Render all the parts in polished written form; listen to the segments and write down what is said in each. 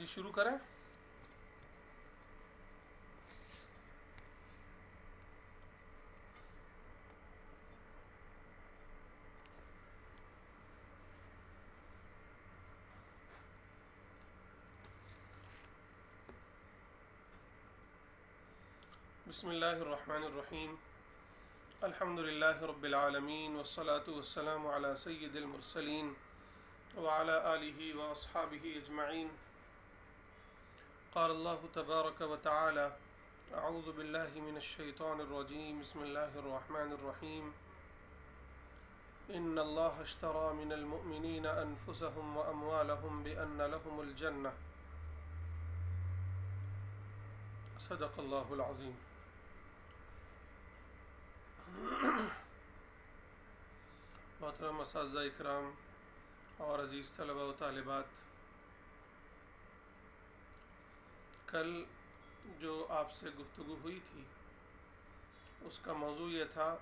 جی شروع کریں. بسم اللہ الرحمن الرحیم. الحمد للہ رب العالمین والصلاة والسلام علی سید المرسلین وعلی آلہ واصحابہ اجمعین. قال اللہ تبارک وتعالی اعوذ باللہ من الشیطان الرجیم. بسم اللہ الرحمن الرحیم. ان اللہ اشترى من المؤمنین انفسهم واموالهم بان لهم الجنہ. صدق اللہ العظیم. محترم اساتذہ اکرام اور عزیز طلبہ و طالبات، کل جو آپ سے گفتگو ہوئی تھی اس کا موضوع یہ تھا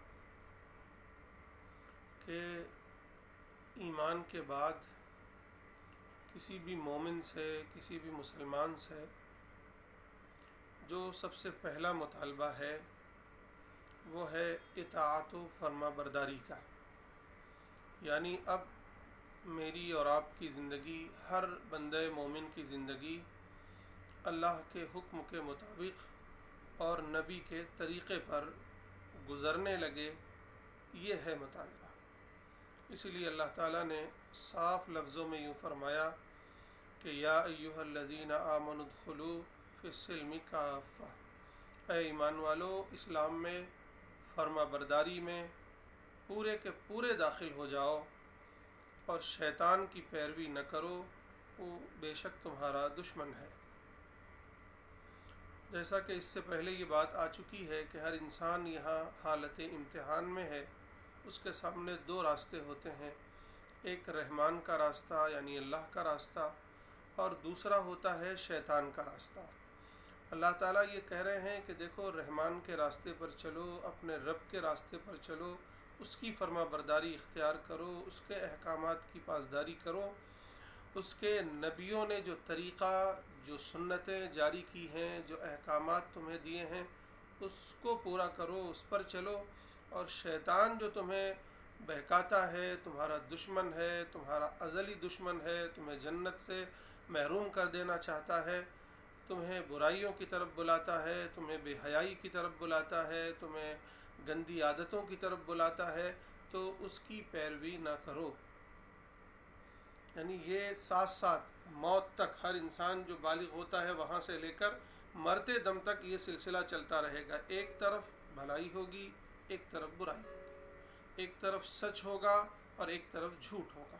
کہ ایمان کے بعد کسی بھی مومن سے، کسی بھی مسلمان سے جو سب سے پہلا مطالبہ ہے وہ ہے اطاعت و فرما برداری کا. یعنی اب میری اور آپ کی زندگی، ہر بندہ مومن کی زندگی اللہ کے حکم کے مطابق اور نبی کے طریقے پر گزرنے لگے، یہ ہے مطالبہ. اسی لیے اللہ تعالیٰ نے صاف لفظوں میں یوں فرمایا کہ یا ایھا الذین آمنوا ادخلوا فی السلم کافہ، اے ایمان والو اسلام میں فرما برداری میں پورے کے پورے داخل ہو جاؤ اور شیطان کی پیروی نہ کرو، وہ بے شک تمہارا دشمن ہے. جیسا کہ اس سے پہلے یہ بات آ چکی ہے کہ ہر انسان یہاں حالت امتحان میں ہے. اس کے سامنے دو راستے ہوتے ہیں، ایک رحمان کا راستہ یعنی اللہ کا راستہ، اور دوسرا ہوتا ہے شیطان کا راستہ. اللہ تعالیٰ یہ کہہ رہے ہیں کہ دیکھو رحمان کے راستے پر چلو، اپنے رب کے راستے پر چلو، اس کی فرما برداری اختیار کرو، اس کے احکامات کی پاسداری کرو، اس کے نبیوں نے جو طریقہ، جو سنتیں جاری کی ہیں، جو احکامات تمہیں دیے ہیں اس کو پورا کرو، اس پر چلو. اور شیطان جو تمہیں بہکاتا ہے، تمہارا دشمن ہے، تمہارا ازلی دشمن ہے، تمہیں جنت سے محروم کر دینا چاہتا ہے، تمہیں برائیوں کی طرف بلاتا ہے، تمہیں بے حیائی کی طرف بلاتا ہے، تمہیں گندی عادتوں کی طرف بلاتا ہے، تو اس کی پیروی نہ کرو. یعنی یہ ساتھ ساتھ موت تک ہر انسان جو بالغ ہوتا ہے وہاں سے لے کر مرتے دم تک یہ سلسلہ چلتا رہے گا. ایک طرف بھلائی ہوگی، ایک طرف برائی ہوگی، ایک طرف سچ ہوگا اور ایک طرف جھوٹ ہوگا،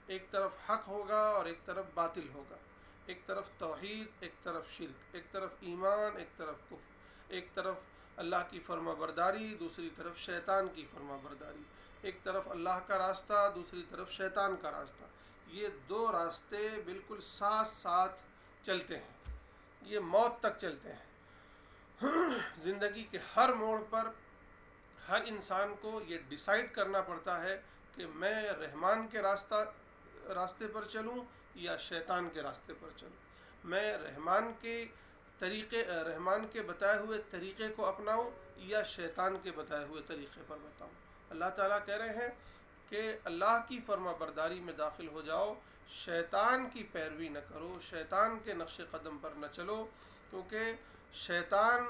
ایک طرف حق ہوگا اور ایک طرف باطل ہوگا، ایک طرف توحید، ایک طرف شرک، ایک طرف ایمان، ایک طرف کفر، ایک طرف اللہ کی فرما برداری، دوسری طرف شیطان کی فرما برداری، ایک طرف اللہ کا راستہ، دوسری طرف شیطان کا راستہ. یہ دو راستے بالکل ساتھ ساتھ چلتے ہیں، یہ موت تک چلتے ہیں. زندگی کے ہر موڑ پر ہر انسان کو یہ ڈیسائیڈ کرنا پڑتا ہے کہ میں رحمان کے راستے پر چلوں یا شیطان کے راستے پر چلوں، میں رحمان کے بتائے ہوئے طریقے کو اپناؤں یا شیطان کے بتائے ہوئے طریقے پر بتاؤں. اللہ تعالیٰ کہہ رہے ہیں کہ اللہ کی فرما برداری میں داخل ہو جاؤ، شیطان کی پیروی نہ کرو، شیطان کے نقش قدم پر نہ چلو، کیونکہ شیطان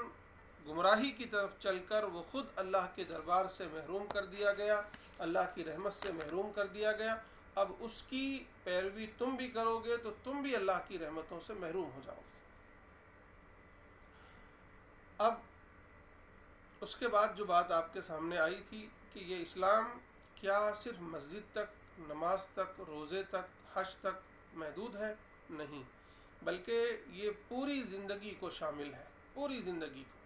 گمراہی کی طرف چل کر وہ خود اللہ کے دربار سے محروم کر دیا گیا، اللہ کی رحمت سے محروم کر دیا گیا. اب اس کی پیروی تم بھی کرو گے تو تم بھی اللہ کی رحمتوں سے محروم ہو جاؤ گے. اب اس کے بعد جو بات آپ کے سامنے آئی تھی کہ یہ اسلام کیا صرف مسجد تک، نماز تک، روزے تک، حج تک محدود ہے؟ نہیں، بلکہ یہ پوری زندگی کو شامل ہے، پوری زندگی کو،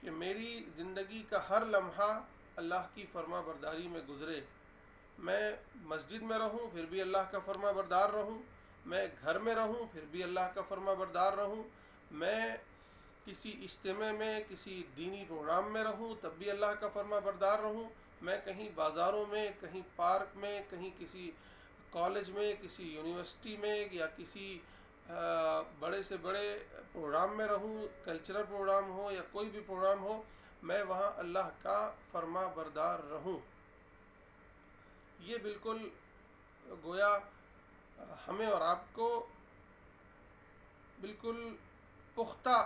کہ میری زندگی کا ہر لمحہ اللہ کی فرما برداری میں گزرے. میں مسجد میں رہوں پھر بھی اللہ کا فرما بردار رہوں، میں گھر میں رہوں پھر بھی اللہ کا فرما بردار رہوں، میں کسی اجتماع میں، کسی دینی پروگرام میں رہوں تب بھی اللہ کا فرما بردار رہوں، میں کہیں بازاروں میں، کہیں پارک میں، کہیں کسی کالج میں، کسی یونیورسٹی میں یا کسی بڑے سے بڑے پروگرام میں رہوں، کلچرل پروگرام ہو یا کوئی بھی پروگرام ہو، میں وہاں اللہ کا فرما بردار رہوں۔ یہ بالکل گویا ہمیں اور آپ کو بالکل پختہ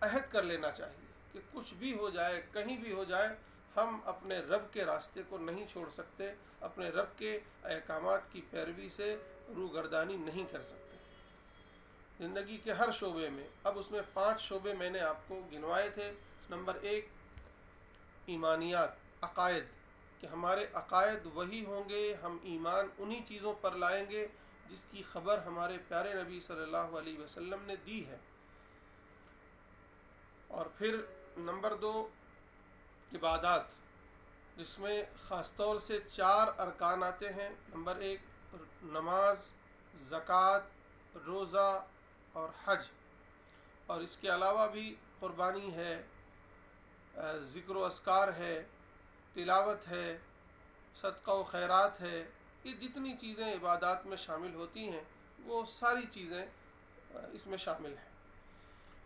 عہد کر لینا چاہیے کہ کچھ بھی ہو جائے، کہیں بھی ہو جائے، ہم اپنے رب کے راستے کو نہیں چھوڑ سکتے، اپنے رب کے احکامات کی پیروی سے روگردانی نہیں کر سکتے زندگی کے ہر شعبے میں۔ اب اس میں 5 شعبے میں نے آپ کو گنوائے تھے۔ نمبر 1 ایمانیات، عقائد، کہ ہمارے عقائد وہی ہوں گے، ہم ایمان انہی چیزوں پر لائیں گے جس کی خبر ہمارے پیارے نبی صلی اللہ علیہ وسلم نے دی ہے۔ اور پھر نمبر 2 عبادات، جس میں خاص طور سے 4 ارکان آتے ہیں۔ نمبر 1 نماز، زکوٰۃ، روزہ اور حج، اور اس کے علاوہ بھی قربانی ہے، ذکر و اذکار ہے، تلاوت ہے، صدقہ و خیرات ہے۔ یہ جتنی چیزیں عبادات میں شامل ہوتی ہیں وہ ساری چیزیں اس میں شامل ہیں۔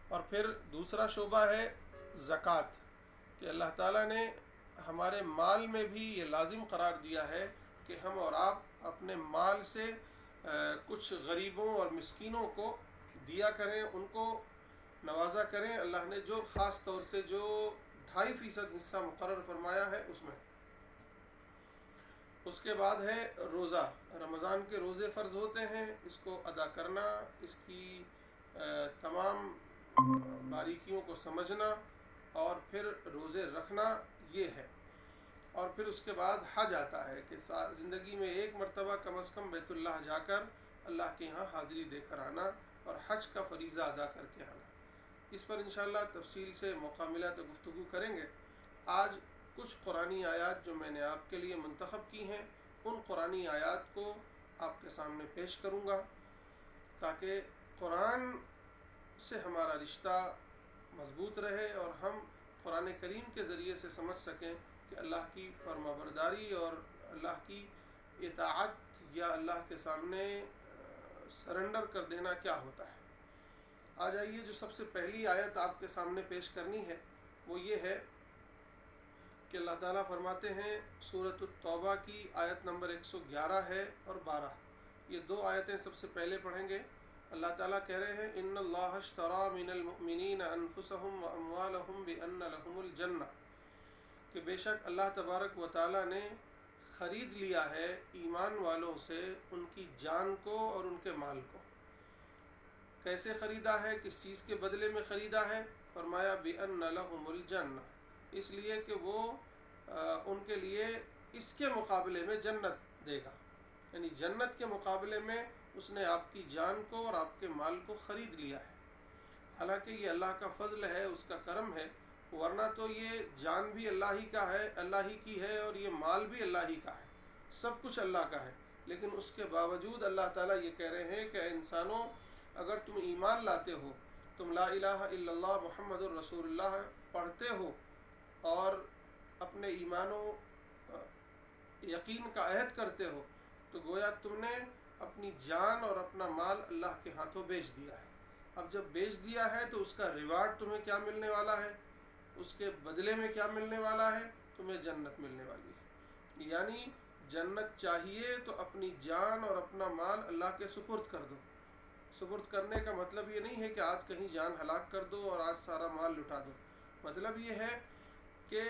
اور پھر دوسرا شعبہ ہے زکوٰۃ، کہ اللہ تعالیٰ نے ہمارے مال میں بھی یہ لازم قرار دیا ہے کہ ہم اور آپ اپنے مال سے کچھ غریبوں اور مسکینوں کو دیا کریں، ان کو نوازا کریں۔ اللہ نے جو خاص طور سے جو 2.5% حصہ مقرر فرمایا ہے اس میں۔ اس کے بعد ہے روزہ، رمضان کے روزے فرض ہوتے ہیں، اس کو ادا کرنا، اس کی تمام باریکیوں کو سمجھنا اور پھر روزے رکھنا، یہ ہے۔ اور پھر اس کے بعد حج آتا ہے کہ زندگی میں ایک مرتبہ کم از کم بیت اللہ جا کر اللہ کے ہاں حاضری دے کر آنا اور حج کا فریضہ ادا کر کے آنا۔ اس پر انشاءاللہ تفصیل سے موقع ملا تو گفتگو کریں گے۔ آج کچھ قرآنی آیات جو میں نے آپ کے لیے منتخب کی ہیں، ان قرآنی آیات کو آپ کے سامنے پیش کروں گا تاکہ قرآن سے ہمارا رشتہ مضبوط رہے اور ہم قرآن کریم کے ذریعے سے سمجھ سکیں کہ اللہ کی فرما برداری اور اللہ کی اطاعت یا اللہ کے سامنے سرنڈر کر دینا کیا ہوتا ہے۔ آ جائیے، جو سب سے پہلی آیت آپ کے سامنے پیش کرنی ہے وہ یہ ہے کہ اللہ تعالیٰ فرماتے ہیں، سورۃ التوبہ کی آیت نمبر 111 ہے اور 12، یہ 2 آیتیں سب سے پہلے پڑھیں گے۔ اللہ تعالیٰ کہہ رہے ہیں، ان اللہ اشتری من المؤمنین انفسهم واموالهم بان لهم الجنہ، کہ بے شک اللہ تبارک و تعالیٰ نے خرید لیا ہے ایمان والوں سے ان کی جان کو اور ان کے مال کو۔ کیسے خریدا ہے، کس چیز کے بدلے میں خریدا ہے؟ فرمایا بِأَنَّ لَهُمُ الْجَنَّةَ، اس لیے کہ وہ ان کے لیے اس کے مقابلے میں جنت دے گا، یعنی جنت کے مقابلے میں اس نے آپ کی جان کو اور آپ کے مال کو خرید لیا ہے۔ حالانکہ یہ اللہ کا فضل ہے، اس کا کرم ہے، ورنہ تو یہ جان بھی اللہ ہی کا ہے، اللہ ہی کی ہے، اور یہ مال بھی اللہ ہی کا ہے، سب کچھ اللہ کا ہے۔ لیکن اس کے باوجود اللہ تعالیٰ یہ کہہ رہے ہیں کہ اے انسانوں، اگر تم ایمان لاتے ہو، تم لا الہ الا اللہ محمد الرسول اللہ پڑھتے ہو اور اپنے ایمان و یقین کا عہد کرتے ہو، تو گویا تم نے اپنی جان اور اپنا مال اللہ کے ہاتھوں بیچ دیا ہے۔ اب جب بیچ دیا ہے تو اس کا ریوارڈ تمہیں کیا ملنے والا ہے، اس کے بدلے میں کیا ملنے والا ہے؟ تمہیں جنت ملنے والی ہے۔ یعنی جنت چاہیے تو اپنی جان اور اپنا مال اللہ کے سپرد کر دو۔ سپرد کرنے کا مطلب یہ نہیں ہے کہ آج کہیں جان ہلاک کر دو اور آج سارا مال لٹا دو، مطلب یہ ہے کہ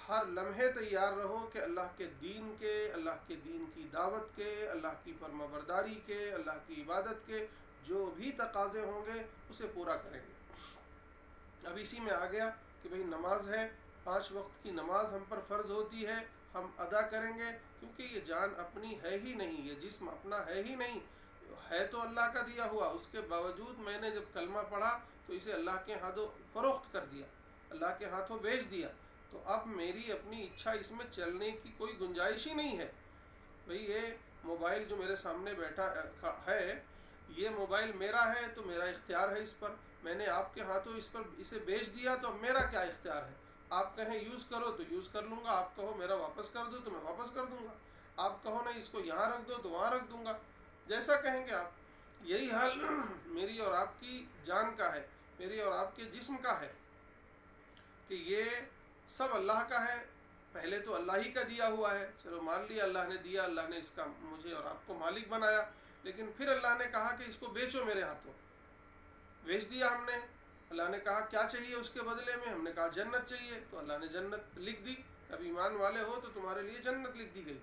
ہر لمحے تیار رہو کہ اللہ کے دین کے، اللہ کے دین کی دعوت کے، اللہ کی فرما برداری کے، اللہ کی عبادت کے جو بھی تقاضے ہوں گے اسے پورا کریں گے۔ اب اسی میں آ گیا کہ بھئی نماز ہے، 5 وقت کی نماز ہم پر فرض ہوتی ہے، ہم ادا کریں گے، کیونکہ یہ جان اپنی ہے ہی نہیں، یہ جسم اپنا ہے ہی نہیں، ہے تو اللہ کا دیا ہوا۔ اس کے باوجود میں نے جب کلمہ پڑھا تو اسے اللہ کے ہاتھوں فروخت کر دیا، اللہ کے ہاتھوں بیچ دیا، تو اب میری اپنی اچھا اس میں چلنے کی کوئی گنجائش ہی نہیں ہے۔ بھئی یہ موبائل جو میرے سامنے بیٹھا ہے، یہ موبائل میرا ہے تو میرا اختیار ہے اس پر، میں نے آپ کے ہاتھوں اسے بیچ دیا تو اب میرا کیا اختیار ہے؟ آپ کہیں یوز کرو تو یوز کر لوں گا، آپ کہو میرا واپس کر دو تو میں واپس کر دوں گا، آپ کہو نہیں اس کو یہاں رکھ دو تو وہاں رکھ دوں گا، جیسا کہیں گے آپ۔ یہی حال میری اور آپ کی جان کا ہے، میری اور آپ کے جسم کا ہے، کہ یہ سب اللہ کا ہے۔ پہلے تو اللہ ہی کا دیا ہوا ہے، چلو مان لیا اللہ نے دیا، اللہ نے اس کا مجھے اور آپ کو مالک بنایا، لیکن پھر اللہ نے کہا کہ اس کو بیچو میرے ہاتھوں، بیچ دیا ہم نے۔ اللہ نے کہا کیا چاہیے اس کے بدلے میں، ہم نے کہا جنت چاہیے، تو اللہ نے جنت لکھ دی، اب ایمان والے ہو تو تمہارے لیے جنت لکھ دی گئی۔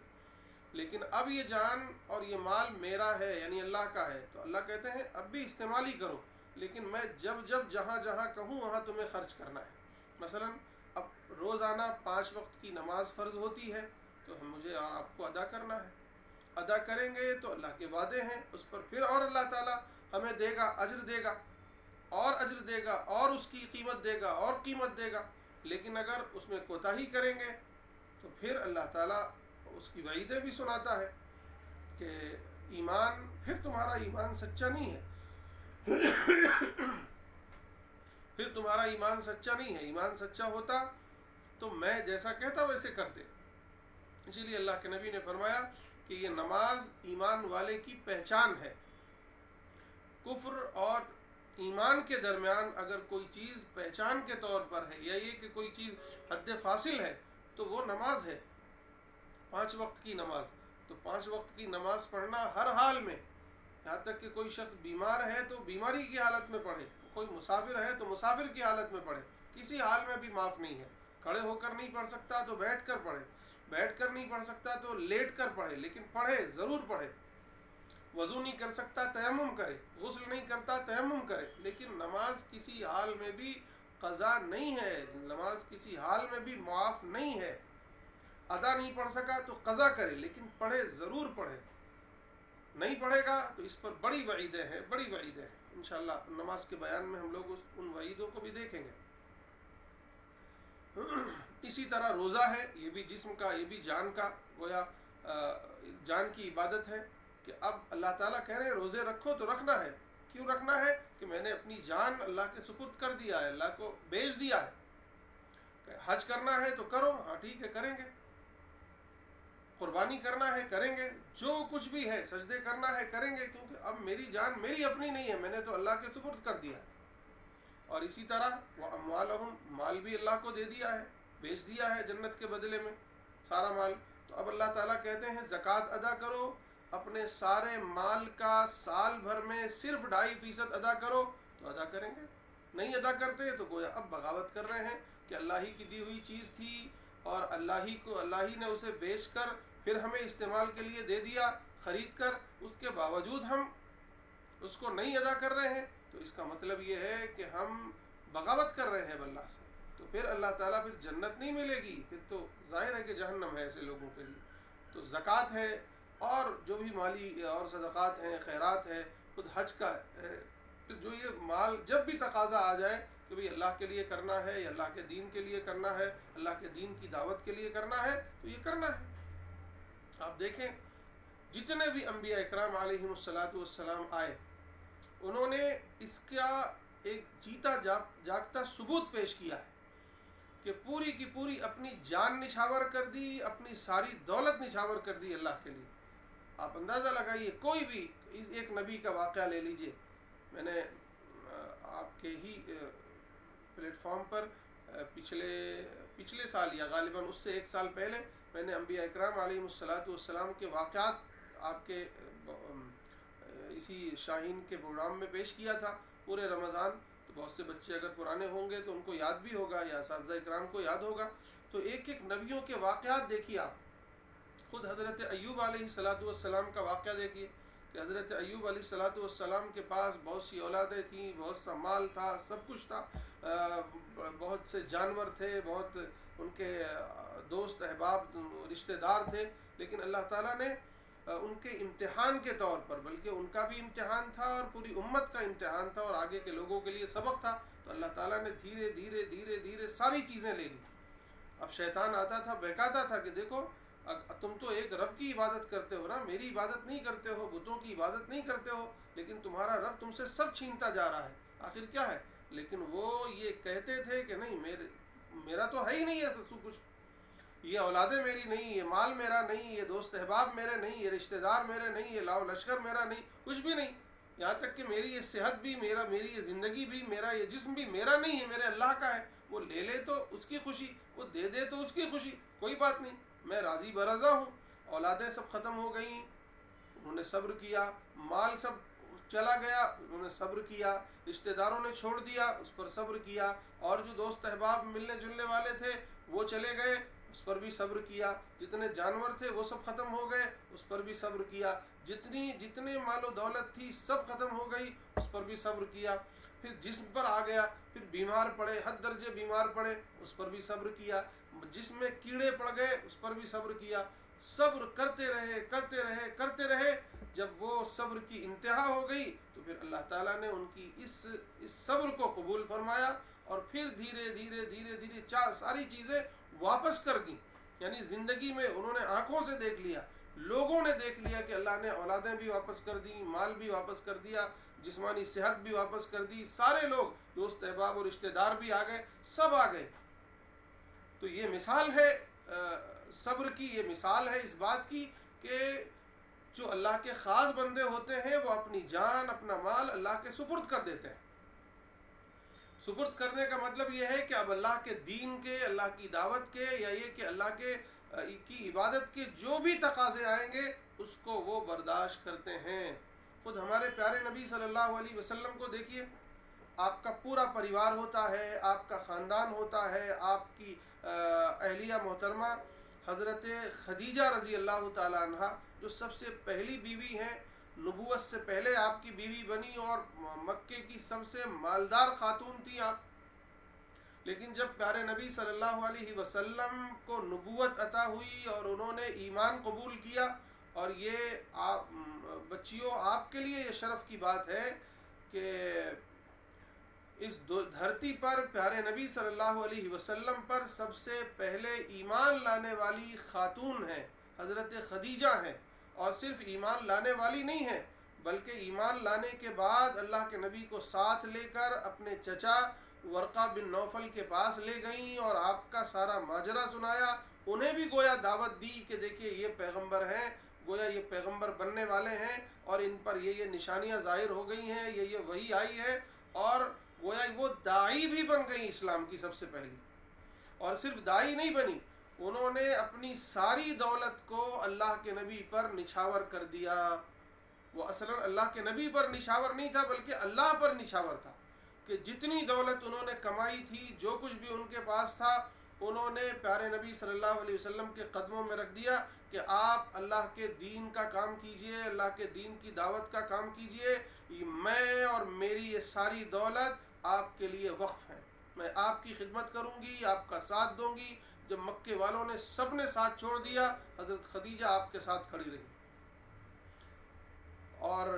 لیکن اب یہ جان اور یہ مال میرا ہے، یعنی اللہ کا ہے، تو اللہ کہتے ہیں اب بھی استعمال ہی کرو، لیکن میں جب جب جہاں جہاں کہوں وہاں تمہیں خرچ کرنا ہے۔ مثلا اب روزانہ 5 وقت کی نماز فرض ہوتی ہے، تو مجھے اور آپ کو ادا کرنا ہے، ادا کریں گے تو اللہ کے وعدے ہیں اس پر، پھر اور اللہ تعالیٰ ہمیں دے گا، اجر دے گا اور اجر دے گا، اور اس کی قیمت دے گا اور قیمت دے گا۔ لیکن اگر اس میں کوتاہی کریں گے تو پھر اللہ تعالیٰ اس کی وعیدیں بھی سناتا ہے کہ ایمان، پھر تمہارا ایمان سچا نہیں ہے، پھر تمہارا ایمان سچا نہیں ہے۔ ایمان سچا ہوتا تو میں جیسا کہتا ویسے کرتے۔ اسی لیے اللہ کے نبی نے فرمایا کہ یہ نماز ایمان والے کی پہچان ہے۔ کفر اور ایمان کے درمیان اگر کوئی چیز پہچان کے طور پر ہے، یا یہ کہ کوئی چیز حد فاصل ہے، تو وہ نماز ہے، 5 وقت کی نماز۔ تو 5 وقت کی نماز پڑھنا ہر حال میں، یہاں تک کہ کوئی شخص بیمار ہے تو بیماری کی حالت میں پڑھے، کوئی مسافر ہے تو مسافر کی حالت میں پڑھے، کسی حال میں بھی معاف نہیں ہے۔ کھڑے ہو کر نہیں پڑھ سکتا تو بیٹھ کر پڑھے، بیٹھ کر نہیں پڑھ سکتا تو لیٹ کر پڑھے، لیکن پڑھے، ضرور پڑھے۔ وضو نہیں کر سکتا تیمم کرے، غسل نہیں کرتا تیمم کرے، لیکن نماز کسی حال میں بھی قضا نہیں ہے، نماز کسی حال میں بھی معاف نہیں ہے۔ ادا نہیں پڑھ سکا تو قضا کرے، لیکن پڑھے، ضرور پڑھے۔ نہیں پڑھے گا تو اس پر بڑی وعیدیں ہیں، بڑی وعیدیں ہیں۔ انشاءاللہ نماز کے بیان میں ہم لوگ ان وعیدوں کو بھی دیکھیں گے۔ اسی طرح روزہ ہے، یہ بھی جسم کا، یہ بھی جان کا، گویا جان کی عبادت ہے، کہ اب اللہ تعالیٰ کہہ رہے ہیں روزے رکھو تو رکھنا ہے۔ کیوں رکھنا ہے؟ کہ میں نے اپنی جان اللہ کے سپرد کر دیا ہے، اللہ کو بیچ دیا ہے۔ کہ حج کرنا ہے تو کرو، ہاں ٹھیک ہے کریں گے، قربانی کرنا ہے کریں گے، جو کچھ بھی ہے، سجدے کرنا ہے کریں گے، کیونکہ اب میری جان میری اپنی نہیں ہے، میں نے تو اللہ کے سپرد کر دیا ہے۔ اور اسی طرح وَأَمْوَالَهُمْ، مال بھی اللہ کو دے دیا ہے، بیچ دیا ہے جنت کے بدلے میں سارا مال۔ تو اب اللہ تعالیٰ کہتے ہیں زکوٰۃ ادا کرو، اپنے سارے مال کا سال بھر میں صرف 2.5% ادا کرو، تو ادا کریں گے۔ نہیں ادا کرتے تو گویا اب بغاوت کر رہے ہیں کہ اللہ ہی کی دی ہوئی چیز تھی، اور اللہ ہی نے اسے بیچ کر پھر ہمیں استعمال کے لیے دے دیا خرید کر، اس کے باوجود ہم اس کو نہیں ادا کر رہے ہیں، تو اس کا مطلب یہ ہے کہ ہم بغاوت کر رہے ہیں اللہ سے۔ تو پھر اللہ تعالیٰ پھر جنت نہیں ملے گی، پھر تو ظاہر ہے کہ جہنم ہے ایسے لوگوں کے لیے۔ تو زکوٰۃ ہے، اور جو بھی مالی اور صدقات ہیں، خیرات ہے، خود حج کا ہے، تو جو یہ مال جب بھی تقاضا آ جائے کہ بھئی اللہ کے لیے کرنا ہے، یا اللہ کے دین کے لیے کرنا ہے، اللہ کے دین کی دعوت کے لیے کرنا ہے، تو یہ کرنا ہے۔ آپ دیکھیں جتنے بھی انبیاء اکرام علیہم السلام آئے، انہوں نے اس کا ایک جیتا جاگتا ثبوت پیش کیا ہے کہ پوری کی پوری اپنی جان نچھاور کر دی، اپنی ساری دولت نچھاور کر دی اللہ کے لیے۔ آپ اندازہ لگائیے، کوئی بھی ایک نبی کا واقعہ لے لیجئے۔ میں نے آپ کے ہی پلیٹ فارم پر پچھلے سال، یا غالباً اس سے 1 سال پہلے، میں نے انبیاء اکرام علیہم السلام کے واقعات آپ کے اسی شاہین کے پروگرام میں پیش کیا تھا پورے رمضان۔ تو بہت سے بچے اگر پرانے ہوں گے تو ان کو یاد بھی ہوگا، یا اساتذہ اکرام کو یاد ہوگا۔ تو ایک ایک نبیوں کے واقعات دیکھیے آپ، خود حضرت ایوب علیہ السلام کا واقعہ دیکھیے کہ حضرت ایوب علیہ السلام کے پاس بہت سی اولادیں تھیں، بہت سا مال تھا، سب کچھ تھا، بہت سے جانور تھے، بہت ان کے دوست احباب رشتہ دار تھے، لیکن اللہ تعالیٰ نے ان کے امتحان کے طور پر، بلکہ ان کا بھی امتحان تھا اور پوری امت کا امتحان تھا اور آگے کے لوگوں کے لیے سبق تھا، تو اللہ تعالیٰ نے دھیرے دھیرے ساری چیزیں لے لی۔ اب شیطان آتا تھا، بہکاتا تھا کہ دیکھو تم تو ایک رب کی عبادت کرتے ہو نا، میری عبادت نہیں کرتے ہو، بتوں کی عبادت نہیں کرتے ہو، لیکن تمہارا رب تم سے سب چھینتا جا رہا ہے، آخر کیا ہے؟ لیکن وہ یہ کہتے تھے کہ نہیں، میرا تو ہے ہی نہیں ہے تو کچھ، یہ اولادیں میری نہیں، یہ مال میرا نہیں، یہ دوست احباب میرے نہیں، یہ رشتہ دار میرے نہیں، یہ لاؤ لشکر میرا نہیں، کچھ بھی نہیں۔ یہاں تک کہ میری یہ صحت بھی، میری یہ زندگی بھی، میرا یہ جسم بھی میرا نہیں ہے، میرے اللہ کا ہے. وہ لے لے تو اس کی خوشی، وہ دے دے تو اس کی خوشی، کوئی بات نہیں، میں راضی برضا ہوں. اولادیں سب ختم ہو گئیں، انہوں نے صبر کیا. مال سب چلا گیا، انہوں نے صبر کیا. رشتہ داروں نے چھوڑ دیا، اس پر صبر کیا. اور جو دوست احباب ملنے جلنے والے تھے وہ چلے گئے، اس پر بھی صبر کیا. جتنے جانور تھے وہ سب ختم ہو گئے، اس پر بھی صبر کیا. جتنے مال و دولت تھی سب ختم ہو گئی، اس پر بھی صبر کیا. پھر جسم پر آ گیا، پھر بیمار پڑے، حد درجے بیمار پڑے، اس پر بھی صبر کیا. جسم میں کیڑے پڑ گئے، اس پر بھی صبر کیا. صبر کرتے رہے کرتے رہے کرتے رہے. جب وہ صبر کی انتہا ہو گئی تو پھر اللہ تعالیٰ نے ان کی اس صبر کو قبول فرمایا، اور پھر دھیرے دھیرے دھیرے دھیرے ساری چیزیں واپس کر دیں. یعنی زندگی میں انہوں نے آنکھوں سے دیکھ لیا، لوگوں نے دیکھ لیا کہ اللہ نے اولادیں بھی واپس کر دیں، مال بھی واپس کر دیا، جسمانی صحت بھی واپس کر دی. سارے لوگ، دوست احباب اور رشتہ دار بھی آ گئے، سب آ گئے. تو یہ مثال ہے صبر کی، یہ مثال ہے اس بات کی کہ جو اللہ کے خاص بندے ہوتے ہیں وہ اپنی جان، اپنا مال اللہ کے سپرد کر دیتے ہیں. سپرد کرنے کا مطلب یہ ہے کہ اب اللہ کے دین کے، اللہ کی دعوت کے، یا یہ کہ اللہ کی عبادت کے جو بھی تقاضے آئیں گے اس کو وہ برداشت کرتے ہیں. خود ہمارے پیارے نبی صلی اللہ علیہ وسلم کو دیکھیے، آپ کا پورا پریوار ہوتا ہے، آپ کا خاندان ہوتا ہے، آپ کی اہلیہ محترمہ حضرت خدیجہ رضی اللہ تعالی عنہ جو سب سے پہلی بیوی ہیں، نبوت سے پہلے آپ کی بیوی بنی اور مکے کی سب سے مالدار خاتون تھی آپ. لیکن جب پیارے نبی صلی اللہ علیہ وسلم کو نبوت عطا ہوئی اور انہوں نے ایمان قبول کیا، اور یہ بچیوں آپ کے لیے یہ شرف کی بات ہے کہ اس دھرتی پر پیارے نبی صلی اللہ علیہ وسلم پر سب سے پہلے ایمان لانے والی خاتون ہیں، حضرت خدیجہ ہیں. اور صرف ایمان لانے والی نہیں ہیں بلکہ ایمان لانے کے بعد اللہ کے نبی کو ساتھ لے کر اپنے چچا ورقہ بن نوفل کے پاس لے گئیں اور آپ کا سارا ماجرا سنایا. انہیں بھی گویا دعوت دی کہ دیکھیے یہ پیغمبر ہیں، گویا یہ پیغمبر بننے والے ہیں، اور ان پر یہ نشانیاں ظاہر ہو گئی ہیں، یہ وحی آئی ہے. اور گویا وہ داعی بھی بن گئی اسلام کی سب سے پہلی. اور صرف داعی نہیں بنی، انہوں نے اپنی ساری دولت کو اللہ کے نبی پر نچھاور کر دیا. وہ اصلاً اللہ کے نبی پر نچھاور نہیں تھا بلکہ اللہ پر نچھاور تھا، کہ جتنی دولت انہوں نے کمائی تھی، جو کچھ بھی ان کے پاس تھا، انہوں نے پیارے نبی صلی اللہ علیہ وسلم کے قدموں میں رکھ دیا کہ آپ اللہ کے دین کا کام کیجئے، اللہ کے دین کی دعوت کا کام کیجئے. میں اور میری یہ ساری دولت آپ کے لیے وقف ہے، میں آپ کی خدمت کروں گی، آپ کا ساتھ دوں گی. جب مکے والوں نے سب نے ساتھ چھوڑ دیا، حضرت خدیجہ آپ کے ساتھ کھڑی رہی. اور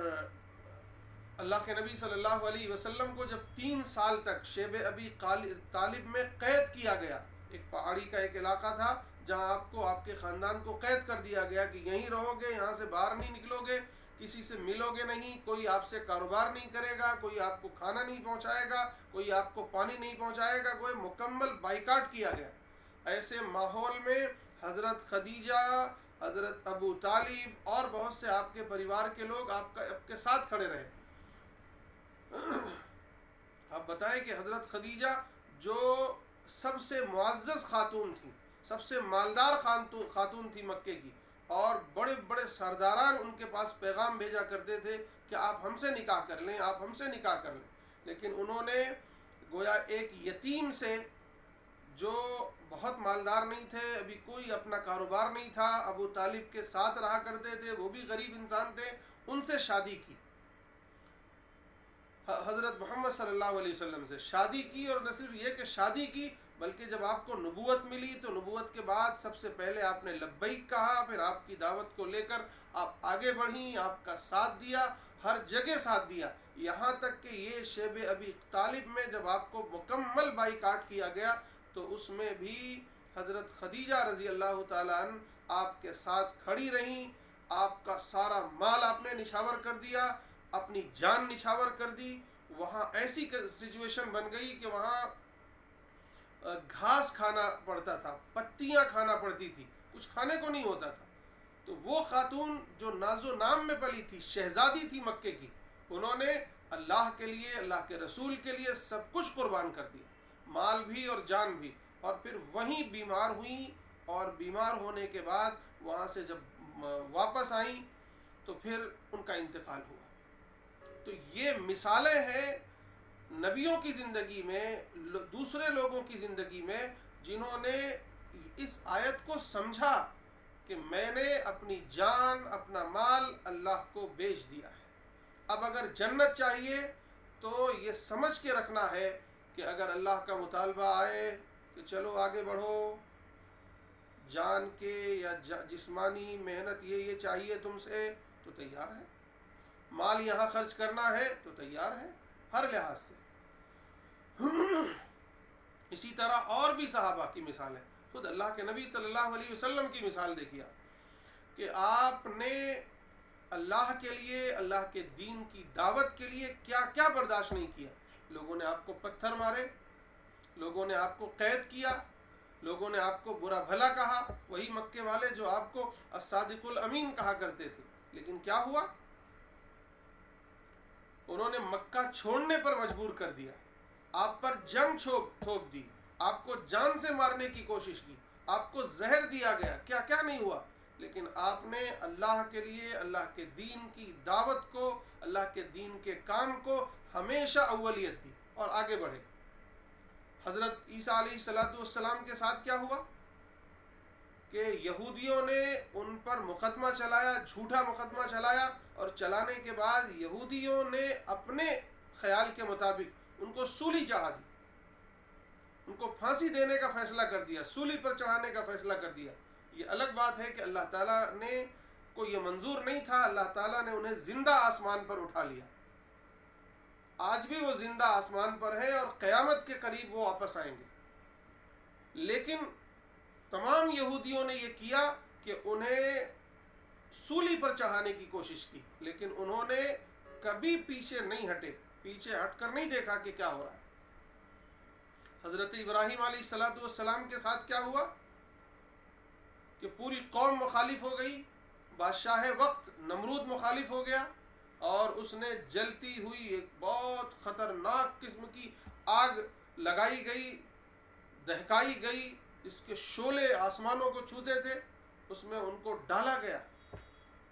اللہ کے نبی صلی اللہ علیہ وسلم کو جب 3 سال تک شیب ابی طالب میں قید کیا گیا، ایک پہاڑی کا ایک علاقہ تھا جہاں آپ کو، آپ کے خاندان کو قید کر دیا گیا کہ یہیں رہو گے، یہاں سے باہر نہیں نکلو گے، کسی سے ملو گے نہیں، کوئی آپ سے کاروبار نہیں کرے گا، کوئی آپ کو کھانا نہیں پہنچائے گا، کوئی آپ کو پانی نہیں پہنچائے گا، کوئی مکمل بائیکاٹ کیا گیا. ایسے ماحول میں حضرت خدیجہ، حضرت ابو طالب اور بہت سے آپ کے پریوار کے لوگ آپ کے ساتھ کھڑے رہے. آپ بتائیں کہ حضرت خدیجہ جو سب سے معزز خاتون تھی، سب سے مالدار خاتون تھی مکے کی، اور بڑے بڑے سرداران ان کے پاس پیغام بھیجا کرتے تھے کہ آپ ہم سے نکاح کر لیں، آپ ہم سے نکاح کر لیں. لیکن انہوں نے گویا ایک یتیم سے، جو بہت مالدار نہیں تھے، ابھی کوئی اپنا کاروبار نہیں تھا، ابو طالب کے ساتھ رہا کرتے تھے، وہ بھی غریب انسان تھے، ان سے شادی کی. حضرت محمد صلی اللہ علیہ وسلم سے شادی کی. اور نہ صرف یہ کہ شادی کی بلکہ جب آپ کو نبوت ملی تو نبوت کے بعد سب سے پہلے آپ نے لبیک کہا، پھر آپ کی دعوت کو لے کر آپ آگے بڑھیں، آپ کا ساتھ دیا، ہر جگہ ساتھ دیا. یہاں تک کہ یہ شیب ابی طالب میں جب آپ کو مکمل بائیکاٹ کیا گیا تو اس میں بھی حضرت خدیجہ رضی اللہ تعالیٰ عنہ آپ کے ساتھ کھڑی رہیں. آپ کا سارا مال آپ نے نچھاور کر دیا، اپنی جان نچھاور کر دی. وہاں ایسی سچویشن بن گئی کہ وہاں گھاس کھانا پڑتا تھا، پتیاں کھانا پڑتی تھی، کچھ کھانے کو نہیں ہوتا تھا. تو وہ خاتون جو ناز و نام میں پلی تھی، شہزادی تھی مکے کی، انہوں نے اللہ کے لیے، اللہ کے رسول کے لیے سب کچھ قربان کر دیا، مال بھی اور جان بھی، اور پھر وہیں بیمار ہوئیں، اور بیمار ہونے کے بعد وہاں سے جب واپس آئیں تو پھر ان کا انتقال ہوا۔ تو یہ مثالیں ہیں نبیوں کی زندگی میں، دوسرے لوگوں کی زندگی میں، جنہوں نے اس آیت کو سمجھا کہ میں نے اپنی جان، اپنا مال اللہ کو بیچ دیا ہے۔ اب اگر جنت چاہیے تو یہ سمجھ کے رکھنا ہے کہ اگر اللہ کا مطالبہ آئے کہ چلو آگے بڑھو، جان کے یا جسمانی محنت یہ چاہیے تم سے، تو تیار ہے، مال یہاں خرچ کرنا ہے تو تیار ہے ہر لحاظ سے۔ اسی طرح اور بھی صحابہ کی مثالیں، خود اللہ کے نبی صلی اللہ علیہ وسلم کی مثال دیکھیے کہ آپ نے اللہ کے لیے، اللہ کے دین کی دعوت کے لیے کیا کیا برداشت نہیں کیا۔ لوگوں نے آپ کو پتھر مارے، لوگوں نے آپ کو قید کیا، لوگوں نے آپ کو برا بھلا کہا، وہی مکے والے جو آپ کو الصادق الامین کہا کرتے تھے، لیکن کیا ہوا؟ انہوں نے مکہ چھوڑنے پر مجبور کر دیا، آپ پر جنگ تھوپ دی، آپ کو جان سے مارنے کی کوشش کی، آپ کو زہر دیا گیا، کیا کیا نہیں ہوا، لیکن آپ نے اللہ کے لیے، اللہ کے دین کی دعوت کو، اللہ کے دین کے کام کو ہمیشہ اولیت دی اور آگے بڑھے۔ حضرت عیسیٰ علیہ السلام کے ساتھ کیا ہوا کہ یہودیوں نے ان پر مقدمہ چلایا، جھوٹا مقدمہ چلایا، اور چلانے کے بعد یہودیوں نے اپنے خیال کے مطابق ان کو سولی چڑھا دی، ان کو پھانسی دینے کا فیصلہ کر دیا، سولی پر چڑھانے کا فیصلہ کر دیا۔ یہ الگ بات ہے کہ اللہ تعالیٰ نے کو یہ منظور نہیں تھا، اللہ تعالیٰ نے انہیں زندہ آسمان پر اٹھا لیا۔ آج بھی وہ زندہ آسمان پر ہے اور قیامت کے قریب وہ واپس آئیں گے، لیکن تمام یہودیوں نے یہ کیا کہ انہیں سولی پر چڑھانے کی کوشش کی، لیکن انہوں نے کبھی پیچھے نہیں ہٹے، پیچھے ہٹ کر نہیں دیکھا کہ کیا ہو رہا ہے۔ حضرت ابراہیم علیہ السلام کے ساتھ کیا ہوا کہ پوری قوم مخالف ہو گئی، بادشاہ وقت نمرود مخالف ہو گیا، اور اس نے جلتی ہوئی ایک بہت خطرناک قسم کی آگ لگائی گئی، دہکائی گئی، جس کے شعلے آسمانوں کو چھوتے تھے، اس میں ان کو ڈالا گیا۔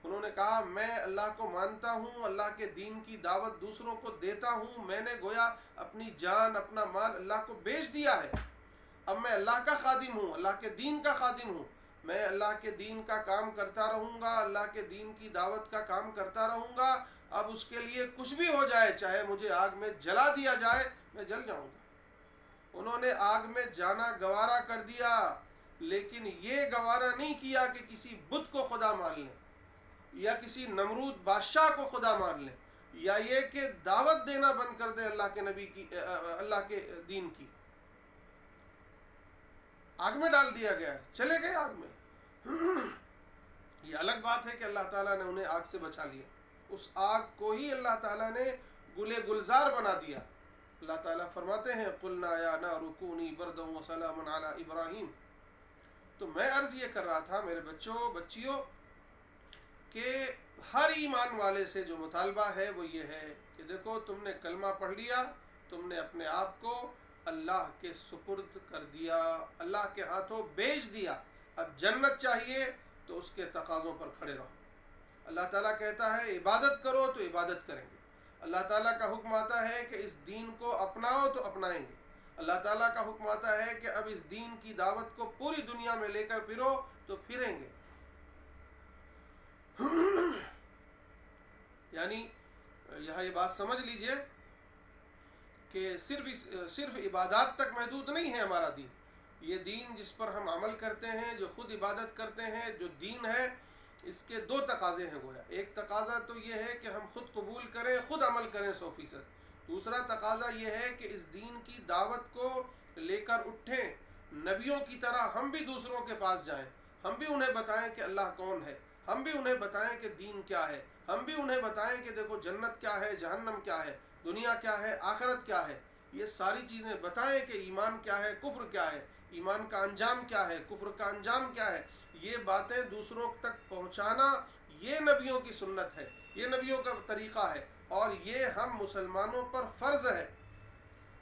انہوں نے کہا میں اللہ کو مانتا ہوں، اللہ کے دین کی دعوت دوسروں کو دیتا ہوں، میں نے گویا اپنی جان، اپنا مال اللہ کو بیچ دیا ہے، اب میں اللہ کا خادم ہوں، اللہ کے دین کا خادم ہوں، میں اللہ کے دین کا کام کرتا رہوں گا، اللہ کے دین کی دعوت کا کام کرتا رہوں گا، اب اس کے لیے کچھ بھی ہو جائے، چاہے مجھے آگ میں جلا دیا جائے، میں جل جاؤں گا۔ انہوں نے آگ میں جانا گوارا کر دیا، لیکن یہ گوارا نہیں کیا کہ کسی بت کو خدا مان لیں، یا کسی نمرود بادشاہ کو خدا مان لیں، یا یہ کہ دعوت دینا بند کر دے اللہ کے نبی کی، اللہ کے دین کی۔ آگ میں ڈال دیا گیا، چلے گئے آگ میں۔ یہ الگ بات ہے کہ اللہ تعالیٰ نے انہیں آگ سے بچا لیا، اس آگ کو ہی اللہ تعالیٰ نے گلے گلزار بنا دیا۔ اللہ تعالیٰ فرماتے ہیں قُلْنَا يَا نَارُ كُونِي بَرْدًا وَسَلَامًا عَلَىٰ إِبْرَاهِيمَ۔ تو میں عرض یہ کر رہا تھا میرے بچوں بچیوں کہ ہر ایمان والے سے جو مطالبہ ہے وہ یہ ہے کہ دیکھو تم نے کلمہ پڑھ لیا، تم نے اپنے آپ کو اللہ کے سپرد کر دیا، اللہ کے ہاتھوں بیچ دیا، اب جنت چاہیے تو اس کے تقاضوں پر کھڑے رہو۔ اللہ تعالیٰ کہتا ہے عبادت کرو تو عبادت کریں گے، اللہ تعالیٰ کا حکم آتا ہے کہ اس دین کو اپناؤ تو اپنائیں گے، اللہ تعالیٰ کا حکم آتا ہے کہ اب اس دین کی دعوت کو پوری دنیا میں لے کر پھرو تو پھریں گے۔ یعنی یہاں یہ بات سمجھ لیجئے کہ صرف عبادات تک محدود نہیں ہے ہمارا دین، یہ دین جس پر ہم عمل کرتے ہیں، جو خود عبادت کرتے ہیں، جو دین ہے، اس کے دو تقاضے ہیں گویا۔ ایک تقاضا تو یہ ہے کہ ہم خود قبول کریں، خود عمل کریں 100%۔ دوسرا تقاضا یہ ہے کہ اس دین کی دعوت کو لے کر اٹھیں، نبیوں کی طرح ہم بھی دوسروں کے پاس جائیں، ہم بھی انہیں بتائیں کہ اللہ کون ہے، ہم بھی انہیں بتائیں کہ دین کیا ہے، ہم بھی انہیں بتائیں کہ دیکھو جنت کیا ہے، جہنم کیا ہے، دنیا کیا ہے، آخرت کیا ہے، یہ ساری چیزیں بتائیں کہ ایمان کیا ہے، کفر کیا ہے، ایمان کا انجام کیا ہے، کفر کا انجام کیا ہے۔ یہ باتیں دوسروں تک پہنچانا یہ نبیوں کی سنت ہے، یہ نبیوں کا طریقہ ہے، اور یہ ہم مسلمانوں پر فرض ہے۔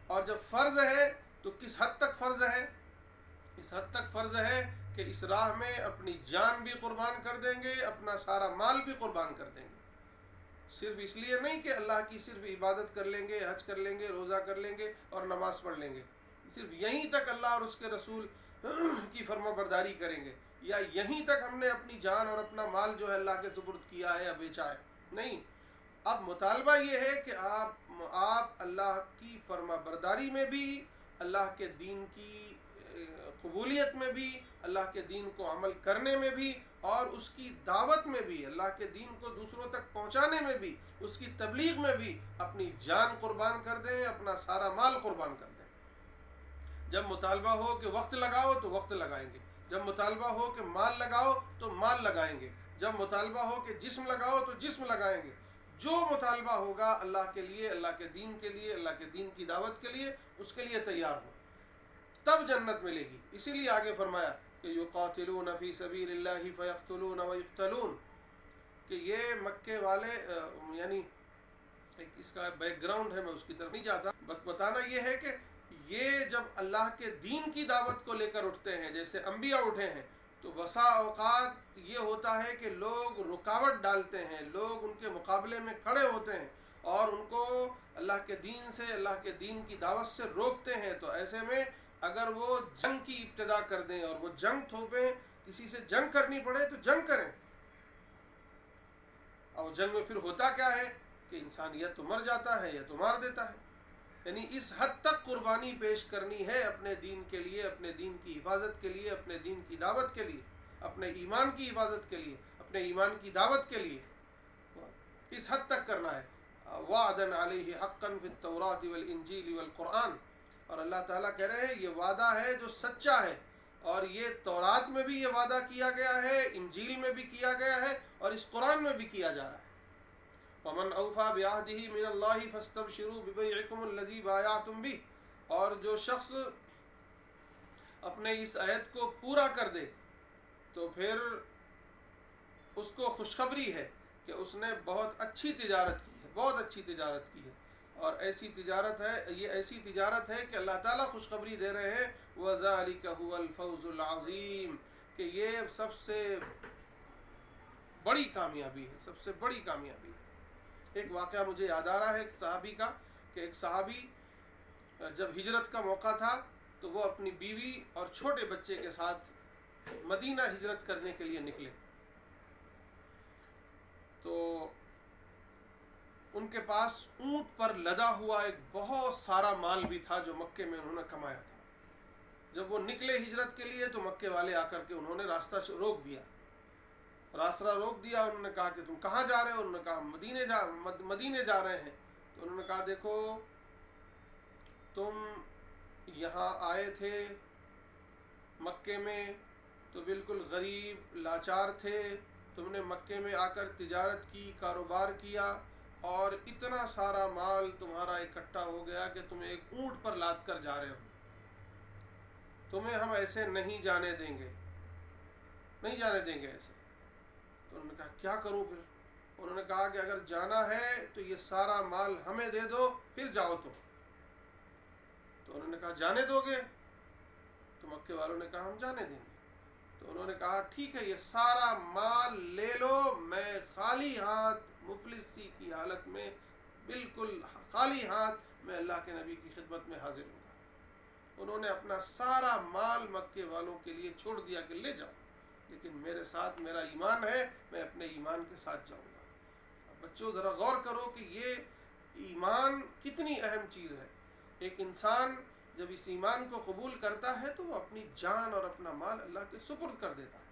اور جب فرض ہے تو کس حد تک فرض ہے؟ اس حد تک فرض ہے کہ اس راہ میں اپنی جان بھی قربان کر دیں گے، اپنا سارا مال بھی قربان کر دیں گے، صرف اس لیے نہیں کہ اللہ کی صرف عبادت کر لیں گے، حج کر لیں گے، روزہ کر لیں گے اور نماز پڑھ لیں گے، صرف یہیں تک اللہ اور اس کے رسول کی فرما برداری کریں گے، یا یہیں تک ہم نے اپنی جان اور اپنا مال جو ہے اللہ کے سپرد کیا ہے یا بیچا ہے، نہیں۔ اب مطالبہ یہ ہے کہ آپ اللہ کی فرما برداری میں بھی، اللہ کے دین کی قبولیت میں بھی، اللہ کے دین کو عمل کرنے میں بھی، اور اس کی دعوت میں بھی، اللہ کے دین کو دوسروں تک پہنچانے میں بھی، اس کی تبلیغ میں بھی اپنی جان قربان کر دیں، اپنا سارا مال قربان کر دیں۔ جب مطالبہ ہو کہ وقت لگاؤ تو وقت لگائیں گے، جب مطالبہ ہو کہ مال لگاؤ تو مال لگائیں گے، جب مطالبہ ہو کہ جسم لگاؤ تو جسم لگائیں گے، جو مطالبہ ہوگا اللہ کے لیے، اللہ کے دین کے لیے، اللہ کے دین کی دعوت کے لیے، اس کے لیے تیار ہو، تب جنت ملے گی۔ اسی لیے آگے فرمایا کہ یقاتلون فی سبیل اللہ فیقتلون ویقتلون، کہ یہ مکے والے یعنی ایک اس کا بیک گراؤنڈ ہے، میں اس کی طرف نہیں جاتا، بتانا یہ ہے کہ یہ جب اللہ کے دین کی دعوت کو لے کر اٹھتے ہیں، جیسے انبیاء اٹھے ہیں، تو بسا اوقات یہ ہوتا ہے کہ لوگ رکاوٹ ڈالتے ہیں، لوگ ان کے مقابلے میں کھڑے ہوتے ہیں اور ان کو اللہ کے دین سے، اللہ کے دین کی دعوت سے روکتے ہیں۔ تو ایسے میں اگر وہ جنگ کی ابتدا کر دیں اور وہ جنگ تھوپیں، کسی سے جنگ کرنی پڑے تو جنگ کریں، اور جنگ میں پھر ہوتا کیا ہے کہ انسان یا تو مر جاتا ہے یا تو مار دیتا ہے، یعنی اس حد تک قربانی پیش کرنی ہے اپنے دین کے لیے، اپنے دین کی حفاظت کے لیے، اپنے دین کی دعوت کے لیے، اپنے ایمان کی حفاظت کے لیے، اپنے ایمان کی دعوت کے لیے، اس حد تک کرنا ہے۔ وعدن علیہ حقا فی التوراۃ والانجیل والقرآن، اور اللہ تعالیٰ کہہ رہے ہیں یہ وعدہ ہے جو سچا ہے، اور یہ تورات میں بھی یہ وعدہ کیا گیا ہے، انجیل میں بھی کیا گیا ہے، اور اس قرآن میں بھی کیا جا رہا ہے۔ وَمَنْ أَوْفَى بِعَهْدِهِ مِنَ اللَّهِ فَاسْتَبْشِرُوا بِبَيْعِكُمُ الَّذِي بَايَعْتُمْ بِهِ، اور جو شخص اپنے اس عہد کو پورا کر دے تو پھر اس کو خوشخبری ہے کہ اس نے بہت اچھی تجارت کی ہے، بہت اچھی تجارت کی ہے، اور ایسی تجارت ہے، یہ ایسی تجارت ہے کہ اللہ تعالیٰ خوشخبری دے رہے ہیں وَذَلِكَ هُوَ الْفَوْزُ الْعَظِيمُ، کہ یہ سب سے بڑی کامیابی ہے، سب سے بڑی کامیابی ہے۔ ایک واقعہ مجھے یاد آ رہا ہے ایک صحابی کا، کہ ایک صحابی جب ہجرت کا موقع تھا تو وہ اپنی بیوی اور چھوٹے بچے کے ساتھ مدینہ ہجرت کرنے کے لیے نکلے، تو ان کے پاس اونٹ پر لدا ہوا ایک بہت سارا مال بھی تھا جو مکے میں انہوں نے کمایا تھا۔ جب وہ نکلے ہجرت کے لیے تو مکے والے آ کر کے انہوں نے راستہ روک دیا، انہوں نے کہا کہ تم کہاں جا رہے ہو؟ انہوں نے کہا مدینے جا رہے ہیں۔ تو انہوں نے کہا دیکھو تم یہاں آئے تھے مکے میں تو بالکل غریب لاچار تھے، تم نے مکے میں آ کر تجارت کی، کاروبار کیا، اور اتنا سارا مال تمہارا اکٹھا ہو گیا کہ تم ایک اونٹ پر لاد کر جا رہے ہو، تمہیں ہم ایسے نہیں جانے دیں گے، نہیں جانے دیں گے ایسے۔ تو انہوں نے کہا کیا کروں پھر؟ انہوں نے کہا کہ اگر جانا ہے تو یہ سارا مال ہمیں دے دو پھر جاؤ تم۔ تو انہوں نے کہا جانے دو گے؟ تو مکے والوں نے کہا ہم جانے دیں گے۔ تو انہوں نے کہا ٹھیک ہے یہ سارا مال لے لو، میں خالی ہاتھ مفلس سی کی حالت میں، بالکل خالی ہاتھ میں اللہ کے نبی کی خدمت میں حاضر ہوں گا۔ انہوں نے اپنا سارا مال مکے والوں کے لیے چھوڑ دیا کہ لے جاؤ، لیکن میرے ساتھ میرا ایمان ہے، میں اپنے ایمان کے ساتھ جاؤں گا۔ اب بچوں ذرا غور کرو کہ یہ ایمان کتنی اہم چیز ہے۔ ایک انسان جب اس ایمان کو قبول کرتا ہے تو وہ اپنی جان اور اپنا مال اللہ کے سپرد کر دیتا ہے۔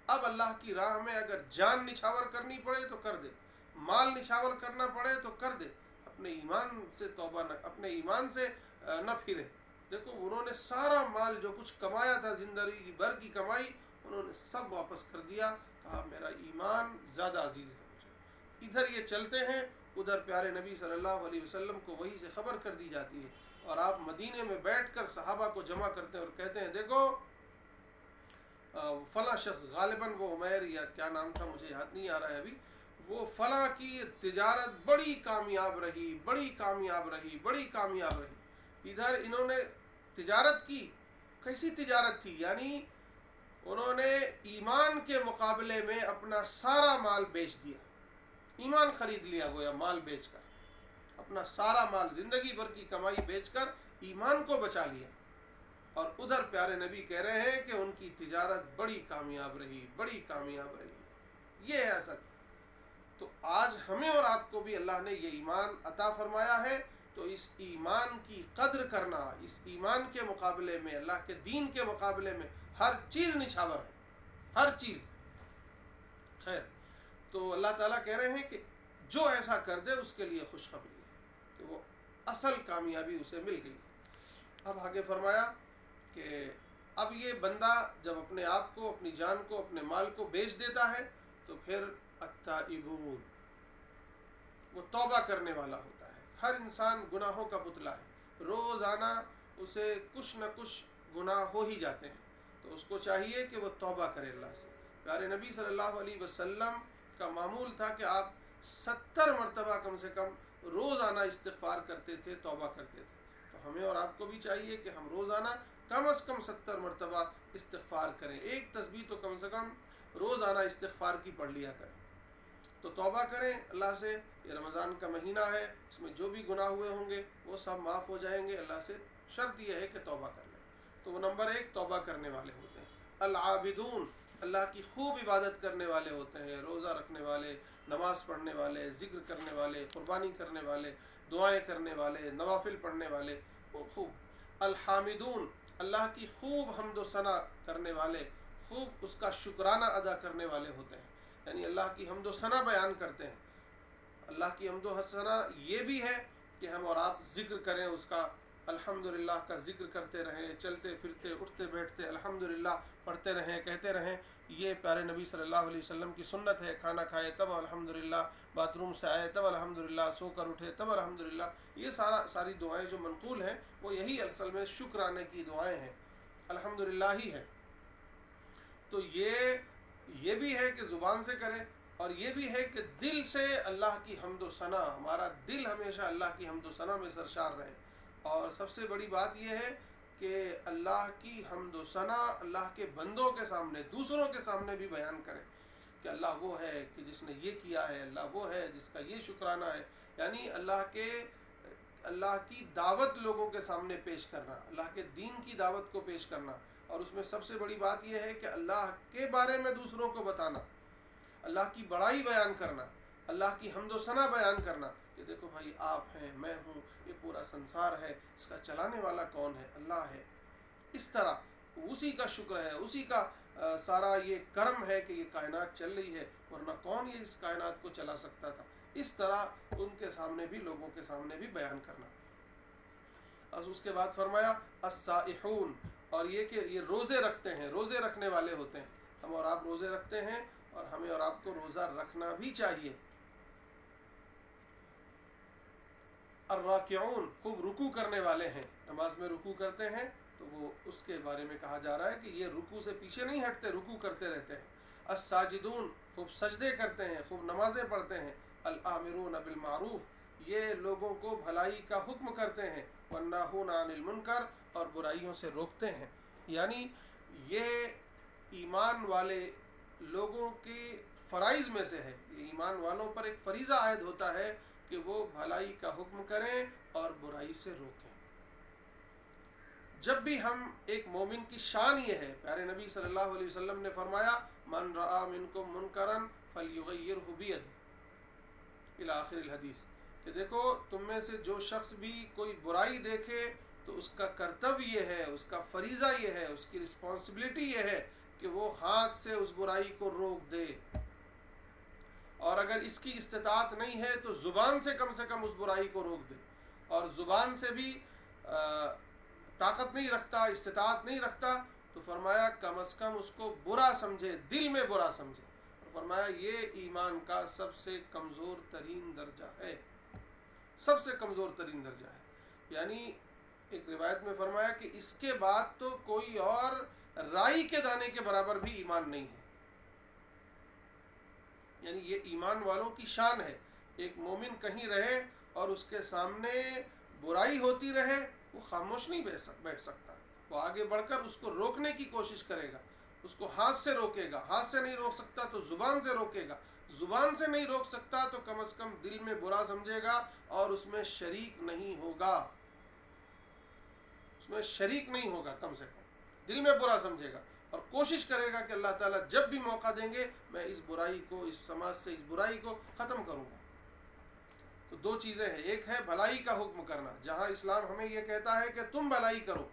اب اللہ کی راہ میں اگر جان نچھاور کرنی پڑے تو کر دے، مال نچھاور کرنا پڑے تو کر دے، اپنے ایمان سے توبہ نہ، اپنے ایمان سے نہ پھرے۔ دیکھو انہوں نے سارا مال جو کچھ کمایا تھا، زندگی بھر کی کمائی، انہوں نے سب واپس کر دیا، کہا میرا ایمان زیادہ عزیز ہے مجھے۔ ادھر یہ چلتے ہیں، ادھر پیارے نبی صلی اللہ علیہ وسلم کو وحی سے خبر کر دی جاتی ہے، اور آپ مدینے میں بیٹھ کر صحابہ کو جمع کرتے ہیں اور کہتے ہیں دیکھو فلاں شخص، غالباً وہ عمیر یا کیا نام تھا مجھے یاد نہیں آ رہا ہے ابھی، وہ فلاں کی تجارت بڑی کامیاب رہی، بڑی کامیاب رہی، بڑی کامیاب رہی. ادھر انہوں نے تجارت کی. کیسی تجارت تھی؟ یعنی انہوں نے ایمان کے مقابلے میں اپنا سارا مال بیچ دیا. ایمان خرید لیا گویا مال بیچ کر، اپنا سارا مال، زندگی بھر کی کمائی بیچ کر ایمان کو بچا لیا. اور ادھر پیارے نبی کہہ رہے ہیں کہ ان کی تجارت بڑی کامیاب رہی، بڑی کامیاب رہی. یہ ہے اصل. تو آج ہمیں اور آپ کو بھی اللہ نے یہ ایمان عطا فرمایا ہے، تو اس ایمان کی قدر کرنا، اس ایمان کے مقابلے میں، اللہ کے دین کے مقابلے میں ہر چیز نچھاور ہے، ہر چیز. خیر، تو اللہ تعالیٰ کہہ رہے ہیں کہ جو ایسا کر دے اس کے لیے خوشخبری ہے کہ وہ اصل کامیابی اسے مل گئی. اب آگے فرمایا کہ اب یہ بندہ جب اپنے آپ کو، اپنی جان کو، اپنے مال کو بیچ دیتا ہے تو پھر التائبون، وہ توبہ کرنے والا ہوتا ہے. ہر انسان گناہوں کا پتلا ہے، روزانہ اسے کچھ نہ کچھ گناہ ہو ہی جاتے ہیں، تو اس کو چاہیے کہ وہ توبہ کرے اللہ سے. پیارے نبی صلی اللہ علیہ وسلم کا معمول تھا کہ آپ 70 مرتبہ کم سے کم روزانہ استغفار کرتے تھے، توبہ کرتے تھے. تو ہمیں اور آپ کو بھی چاہیے کہ ہم روزانہ کم از کم 70 مرتبہ استغفار کریں. ایک تسبیح تو کم سے کم روزانہ استغفار کی پڑھ لیا کریں. تو توبہ کریں اللہ سے. یہ رمضان کا مہینہ ہے، اس میں جو بھی گناہ ہوئے ہوں گے وہ سب معاف ہو جائیں گے. اللہ سے شرط یہ ہے کہ توبہ کر لیں. تو وہ نمبر 1 توبہ کرنے والے ہوتے ہیں. العابدون، اللہ کی خوب عبادت کرنے والے ہوتے ہیں، روزہ رکھنے والے، نماز پڑھنے والے، ذکر کرنے والے، قربانی کرنے والے، دعائیں کرنے والے، نوافل پڑھنے والے، وہ خوب. الحامدون، اللہ کی خوب حمد و ثنا کرنے والے، خوب اس کا شکرانہ ادا کرنے والے ہوتے ہیں. یعنی اللہ کی حمد و ثنا بیان کرتے ہیں. اللہ کی حمد و ثنا یہ بھی ہے کہ ہم اور آپ ذکر کریں اس کا، الحمدللہ کا ذکر کرتے رہیں، چلتے پھرتے اٹھتے بیٹھتے الحمدللہ پڑھتے رہیں، کہتے رہیں. یہ پیارے نبی صلی اللہ علیہ وسلم کی سنت ہے. کھانا کھائے تب الحمدللہ، باتھ روم سے آئے تب الحمدللہ، سو کر اٹھے تب الحمدللہ. یہ ساری دعائیں جو منقول ہیں وہ یہی اصل میں شکرانے کی دعائیں ہیں، الحمدللہ ہی ہے. تو یہ بھی ہے کہ زبان سے کریں، اور یہ بھی ہے کہ دل سے اللہ کی حمد و ثنا، ہمارا دل ہمیشہ اللہ کی حمد و ثنا میں سرشار رہے. اور سب سے بڑی بات یہ ہے کہ اللہ کی حمد و ثنا اللہ کے بندوں کے سامنے، دوسروں کے سامنے بھی بیان کریں کہ اللہ وہ ہے کہ جس نے یہ کیا ہے، اللہ وہ ہے جس کا یہ شکرانہ ہے. یعنی اللہ کی دعوت لوگوں کے سامنے پیش کرنا، اللہ کے دین کی دعوت کو پیش کرنا. اور اس میں سب سے بڑی بات یہ ہے کہ اللہ کے بارے میں دوسروں کو بتانا، اللہ کی بڑائی بیان کرنا، اللہ کی حمد و ثنا بیان کرنا کہ دیکھو بھائی آپ ہیں، میں ہوں، یہ پورا سنسار ہے، اس کا چلانے والا کون ہے؟ اللہ ہے. اس طرح اسی کا شکر ہے، اسی کا سارا یہ کرم ہے کہ یہ کائنات چل رہی ہے، ورنہ کون یہ اس کائنات کو چلا سکتا تھا. اس طرح ان کے سامنے بھی، لوگوں کے سامنے بھی بیان کرنا. اس کے بعد فرمایا الصائحون، اور یہ کہ یہ روزے رکھتے ہیں، روزے رکھنے والے ہوتے ہیں. ہم اور آپ روزے رکھتے ہیں، اور ہمیں اور آپ کو روزہ رکھنا بھی چاہیے. الراکعون، خوب رکوع کرنے والے ہیں، نماز میں رکوع کرتے ہیں. تو وہ اس کے بارے میں کہا جا رہا ہے کہ یہ رکوع سے پیچھے نہیں ہٹتے، رکوع کرتے رہتے ہیں. الساجدون، خوب سجدے کرتے ہیں، خوب نمازیں پڑھتے ہیں. الآمرون بالمعروف، یہ لوگوں کو بھلائی کا حکم کرتے ہیں. والناہون عن المنکر، اور برائیوں سے روکتے ہیں. یعنی یہ ایمان والے لوگوں کے فرائض میں سے ہے. یہ ایمان والوں پر ایک فریضہ عائد ہوتا ہے کہ وہ بھلائی کا حکم کریں اور برائی سے روکیں. جب بھی ہم، ایک مومن کی شان یہ ہے، پیارے نبی صلی اللہ علیہ وسلم نے فرمایا من رآ منکم منکرا فلیغیرہ بیدہ الی آخر الحدیث، کہ دیکھو تم میں سے جو شخص بھی کوئی برائی دیکھے تو اس کا کرتویہ یہ ہے، اس کا فریضہ یہ ہے، اس کی رسپانسبلٹی یہ ہے کہ وہ ہاتھ سے اس برائی کو روک دے. اور اگر اس کی استطاعت نہیں ہے تو زبان سے کم اس برائی کو روک دے. اور زبان سے بھی طاقت نہیں رکھتا، استطاعت نہیں رکھتا، تو فرمایا کم از کم اس کو برا سمجھے، دل میں برا سمجھے. اور فرمایا یہ ایمان کا سب سے کمزور ترین درجہ ہے، سب سے کمزور ترین درجہ ہے. یعنی ایک روایت میں فرمایا کہ اس کے بعد تو کوئی اور رائی کے دانے کے برابر بھی ایمان نہیں ہے. یعنی یہ ایمان والوں کی شان ہے. ایک مومن کہیں رہے اور اس کے سامنے برائی ہوتی رہے وہ خاموش نہیں بیٹھ سکتا. وہ آگے بڑھ کر اس کو روکنے کی کوشش کرے گا, اس کو ہاتھ سے روکے گا. ہاتھ سے نہیں روک سکتا تو زبان سے روکے گا. زبان سے نہیں روک سکتا تو کم از کم دل میں برا سمجھے گا اور اس میں شریک نہیں ہوگا. اس میں شریک نہیں ہوگا, کم سے کم دل میں برا سمجھے گا اور کوشش کرے گا کہ اللہ تعالیٰ جب بھی موقع دیں گے میں اس برائی کو, اس سماج سے اس برائی کو ختم کروں گا. تو دو چیزیں ہیں. ایک ہے بھلائی کا حکم کرنا, جہاں اسلام ہمیں یہ کہتا ہے کہ تم بھلائی کرو,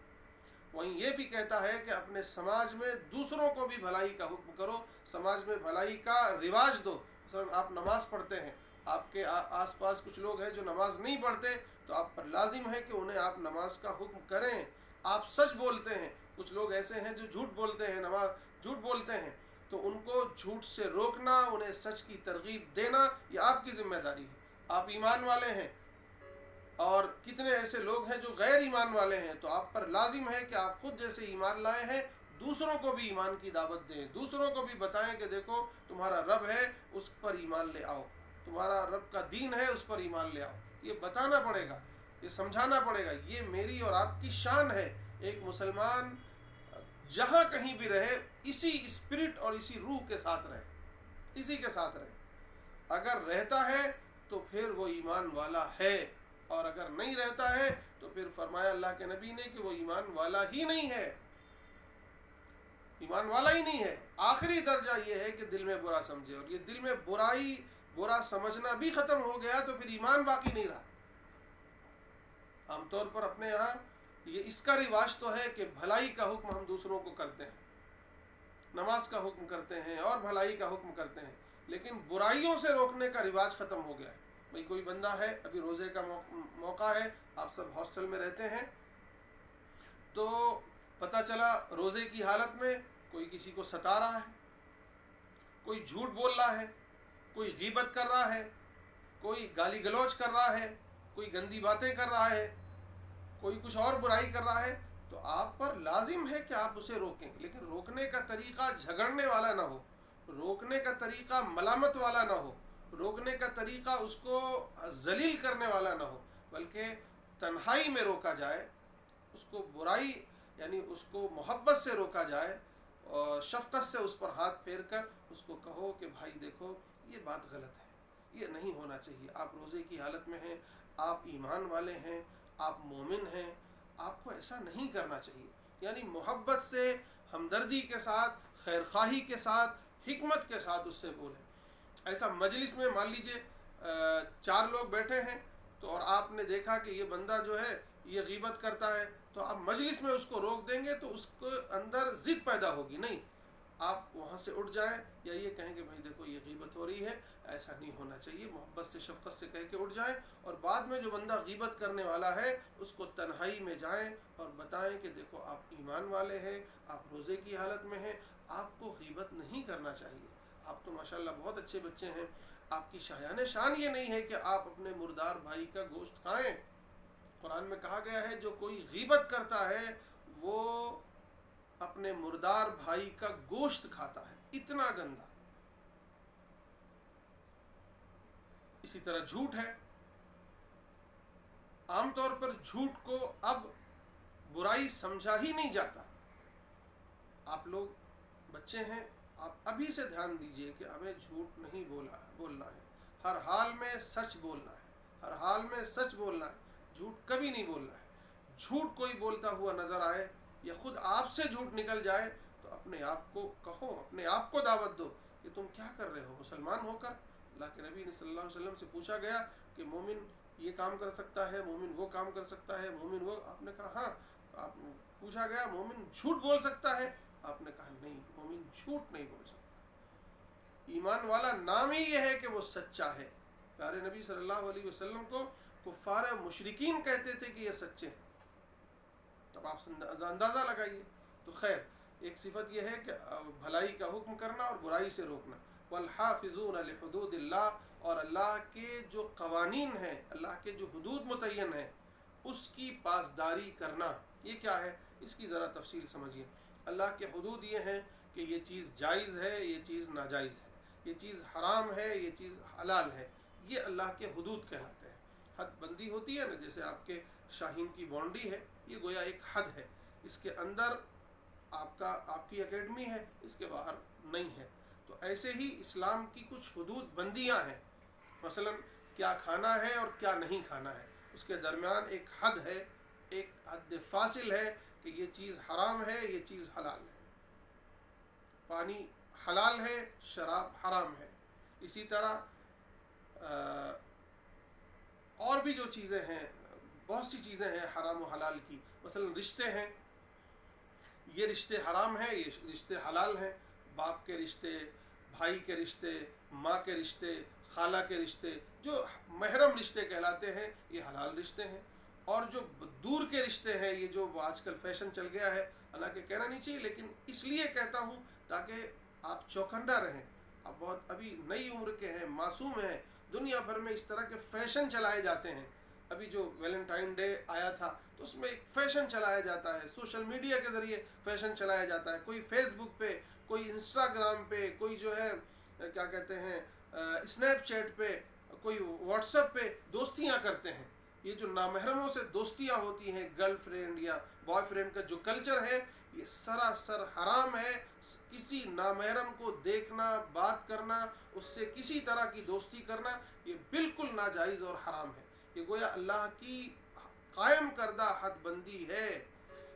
وہیں یہ بھی کہتا ہے کہ اپنے سماج میں دوسروں کو بھی بھلائی کا حکم کرو, سماج میں بھلائی کا رواج دو. مثلا آپ نماز پڑھتے ہیں, آپ کے آس پاس کچھ لوگ ہیں جو نماز نہیں پڑھتے, تو آپ پر لازم ہے کہ انہیں آپ نماز کا حکم کریں. آپ سچ بولتے ہیں, کچھ لوگ ایسے ہیں جو جھوٹ بولتے ہیں, جھوٹ بولتے ہیں, تو ان کو جھوٹ سے روکنا, انہیں سچ کی ترغیب دینا, یہ آپ کی ذمہ داری ہے. آپ ایمان والے ہیں اور کتنے ایسے لوگ ہیں جو غیر ایمان والے ہیں, تو آپ پر لازم ہے کہ آپ خود جیسے ایمان لائے ہیں دوسروں کو بھی ایمان کی دعوت دیں, دوسروں کو بھی بتائیں کہ دیکھو تمہارا رب ہے اس پر ایمان لے آؤ, تمہارا رب کا دین ہے اس پر ایمان لے آؤ. یہ بتانا پڑے گا, یہ سمجھانا پڑے گا. یہ میری اور آپ کی شان ہے. ایک مسلمان جہاں کہیں بھی رہے اسی اسپرٹ اور اسی روح کے ساتھ رہے, اسی کے ساتھ رہے. اگر رہتا ہے تو پھر وہ ایمان والا ہے, اور اگر نہیں رہتا ہے تو پھر فرمایا اللہ کے نبی نے کہ وہ ایمان والا ہی نہیں ہے, ایمان والا ہی نہیں ہے. آخری درجہ یہ ہے کہ دل میں برا سمجھے, اور یہ دل میں برا سمجھنا بھی ختم ہو گیا تو پھر ایمان باقی نہیں رہا. عام طور پر اپنے یہاں یہ اس کا رواج تو ہے کہ بھلائی کا حکم ہم دوسروں کو کرتے ہیں, نماز کا حکم کرتے ہیں اور بھلائی کا حکم کرتے ہیں, لیکن برائیوں سے روکنے کا رواج ختم ہو گیا ہے. بھئی کوئی بندہ ہے, ابھی روزے کا موقع ہے, آپ سب ہاسٹل میں رہتے ہیں, تو پتہ چلا روزے کی حالت میں کوئی کسی کو ستا رہا ہے, کوئی جھوٹ بول رہا ہے, کوئی غیبت کر رہا ہے, کوئی گالی گلوچ کر رہا ہے, کوئی گندی باتیں کر رہا ہے, کوئی کچھ اور برائی کر رہا ہے, تو آپ پر لازم ہے کہ آپ اسے روکیں. لیکن روکنے کا طریقہ جھگڑنے والا نہ ہو, روکنے کا طریقہ ملامت والا نہ ہو, روکنے کا طریقہ اس کو ذلیل کرنے والا نہ ہو, بلکہ تنہائی میں روکا جائے, اس کو برائی یعنی اس کو محبت سے روکا جائے, اور شفقت سے اس پر ہاتھ پھیر کر اس کو کہو کہ بھائی دیکھو یہ بات غلط ہے, یہ نہیں ہونا چاہیے. آپ روزے کی حالت میں ہیں, آپ ایمان والے ہیں, آپ مومن ہیں, آپ کو ایسا نہیں کرنا چاہیے. یعنی محبت سے, ہمدردی کے ساتھ, خیرخواہی کے ساتھ, حکمت کے ساتھ اس سے بولیں. ایسا مجلس میں مان لیجئے 4 لوگ بیٹھے ہیں, تو اور آپ نے دیکھا کہ یہ بندہ جو ہے یہ غیبت کرتا ہے, تو آپ مجلس میں اس کو روک دیں گے تو اس کو اندر ضد پیدا ہوگی. نہیں, آپ وہاں سے اٹھ جائیں یا یہ کہیں کہ بھائی دیکھو یہ غیبت ہو رہی ہے, ایسا نہیں ہونا چاہیے. محبت سے, شفقت سے کہہ کے اٹھ جائیں, اور بعد میں جو بندہ غیبت کرنے والا ہے اس کو تنہائی میں جائیں اور بتائیں کہ دیکھو آپ ایمان والے ہیں, آپ روزے کی حالت میں ہیں, آپ کو غیبت نہیں کرنا چاہیے. آپ تو ماشاءاللہ بہت اچھے بچے ہیں, آپ کی شایان شان یہ نہیں ہے کہ آپ اپنے مردار بھائی کا گوشت کھائیں. قرآن میں کہا گیا ہے جو کوئی غیبت کرتا ہے وہ اپنے مردار بھائی کا گوشت کھاتا ہے. اتنا گندا. اسی طرح جھوٹ ہے. عام طور پر جھوٹ کو اب برائی سمجھا ہی نہیں جاتا. آپ لوگ بچے ہیں, آپ ابھی سے دھیان دیجئے کہ ہمیں جھوٹ نہیں بولنا ہے, ہر حال میں سچ بولنا ہے, ہر حال میں سچ بولنا ہے, جھوٹ کبھی نہیں بولنا ہے. جھوٹ کوئی بولتا ہوا نظر آئے یا خود آپ سے جھوٹ نکل جائے تو اپنے آپ کو کہو, اپنے آپ کو دعوت دو کہ تم کیا کر رہے ہو. مسلمان ہو کر اللہ کے نبی صلی اللہ علیہ وسلم سے پوچھا گیا کہ مومن یہ کام کر سکتا ہے, مومن وہ کام کر سکتا ہے, مومن وہ, آپ نے کہا ہاں. آپ پوچھا گیا مومن جھوٹ بول سکتا ہے, آپ نے کہا نہیں, مومن جھوٹ نہیں بول سکتا. ایمان والا نام ہی یہ ہے کہ وہ سچا ہے. پیارے نبی صلی اللہ علیہ وسلم کو کفار مشرکین کہتے تھے کہ یہ سچے ہیں. تب آپ اندازہ لگائیے. تو خیر, ایک صفت یہ ہے کہ بھلائی کا حکم کرنا اور برائی سے روکنا. والحافظون لحدود اللہ, اور اللہ کے جو قوانین ہیں, اللہ کے جو حدود متعین ہیں اس کی پاسداری کرنا. یہ کیا ہے, اس کی ذرا تفصیل سمجھیے. اللہ کے حدود یہ ہیں کہ یہ چیز جائز ہے, یہ چیز ناجائز ہے. یہ چیز حرام ہے، یہ چیز حلال ہے، یہ اللہ کے حدود کہلاتے ہیں۔ حد بندی ہوتی ہے نا، جیسے آپ کے شاہین کی باؤنڈری ہے، یہ گویا ایک حد ہے، اس کے اندر آپ کی اکیڈمی ہے، اس کے باہر نہیں ہے۔ تو ایسے ہی اسلام کی کچھ حدود بندیاں ہیں، مثلا کیا کھانا ہے اور کیا نہیں کھانا ہے، اس کے درمیان ایک حد ہے، ایک حد فاصل ہے کہ یہ چیز حرام ہے، یہ چیز حلال ہے۔ پانی حلال ہے، شراب حرام ہے۔ اسی طرح اور بھی جو چیزیں ہیں، بہت سی چیزیں ہیں حرام و حلال کی، مثلا رشتے ہیں، یہ رشتے حرام ہیں، یہ رشتے حلال ہیں۔ باپ کے رشتے، بھائی کے رشتے، ماں کے رشتے، خالہ کے رشتے، جو محرم رشتے کہلاتے ہیں، یہ حلال رشتے ہیں۔ اور جو دور کے رشتے ہیں، یہ جو آج کل فیشن چل گیا ہے، حالانکہ کہنا نہیں چاہیے، لیکن اس لیے کہتا ہوں تاکہ آپ چوکندہ رہیں۔ آپ بہت ابھی نئی عمر کے ہیں، معصوم ہیں، دنیا بھر میں اس طرح کے فیشن چلائے جاتے ہیں۔ ابھی جو ویلنٹائن ڈے آیا تھا تو اس میں ایک فیشن چلایا جاتا ہے، سوشل میڈیا کے ذریعے فیشن چلایا جاتا ہے، کوئی فیس بک پہ، کوئی انسٹاگرام پہ، کوئی جو ہے کیا کہتے ہیں اسنیپ چیٹ پہ، کوئی واٹس ایپ پہ دوستیاں کرتے ہیں۔ یہ جو نامحرموں سے دوستیاں ہوتی ہیں، گرل فرینڈ یا بوائے فرینڈ کا جو کلچر ہے، یہ سراسر حرام ہے۔ کسی نامحرم کو دیکھنا، بات کرنا، اس سے کسی طرح کی دوستی کرنا، یہ بالکل ناجائز اور حرام ہے۔ یہ گویا اللہ کی قائم کردہ حد بندی ہے۔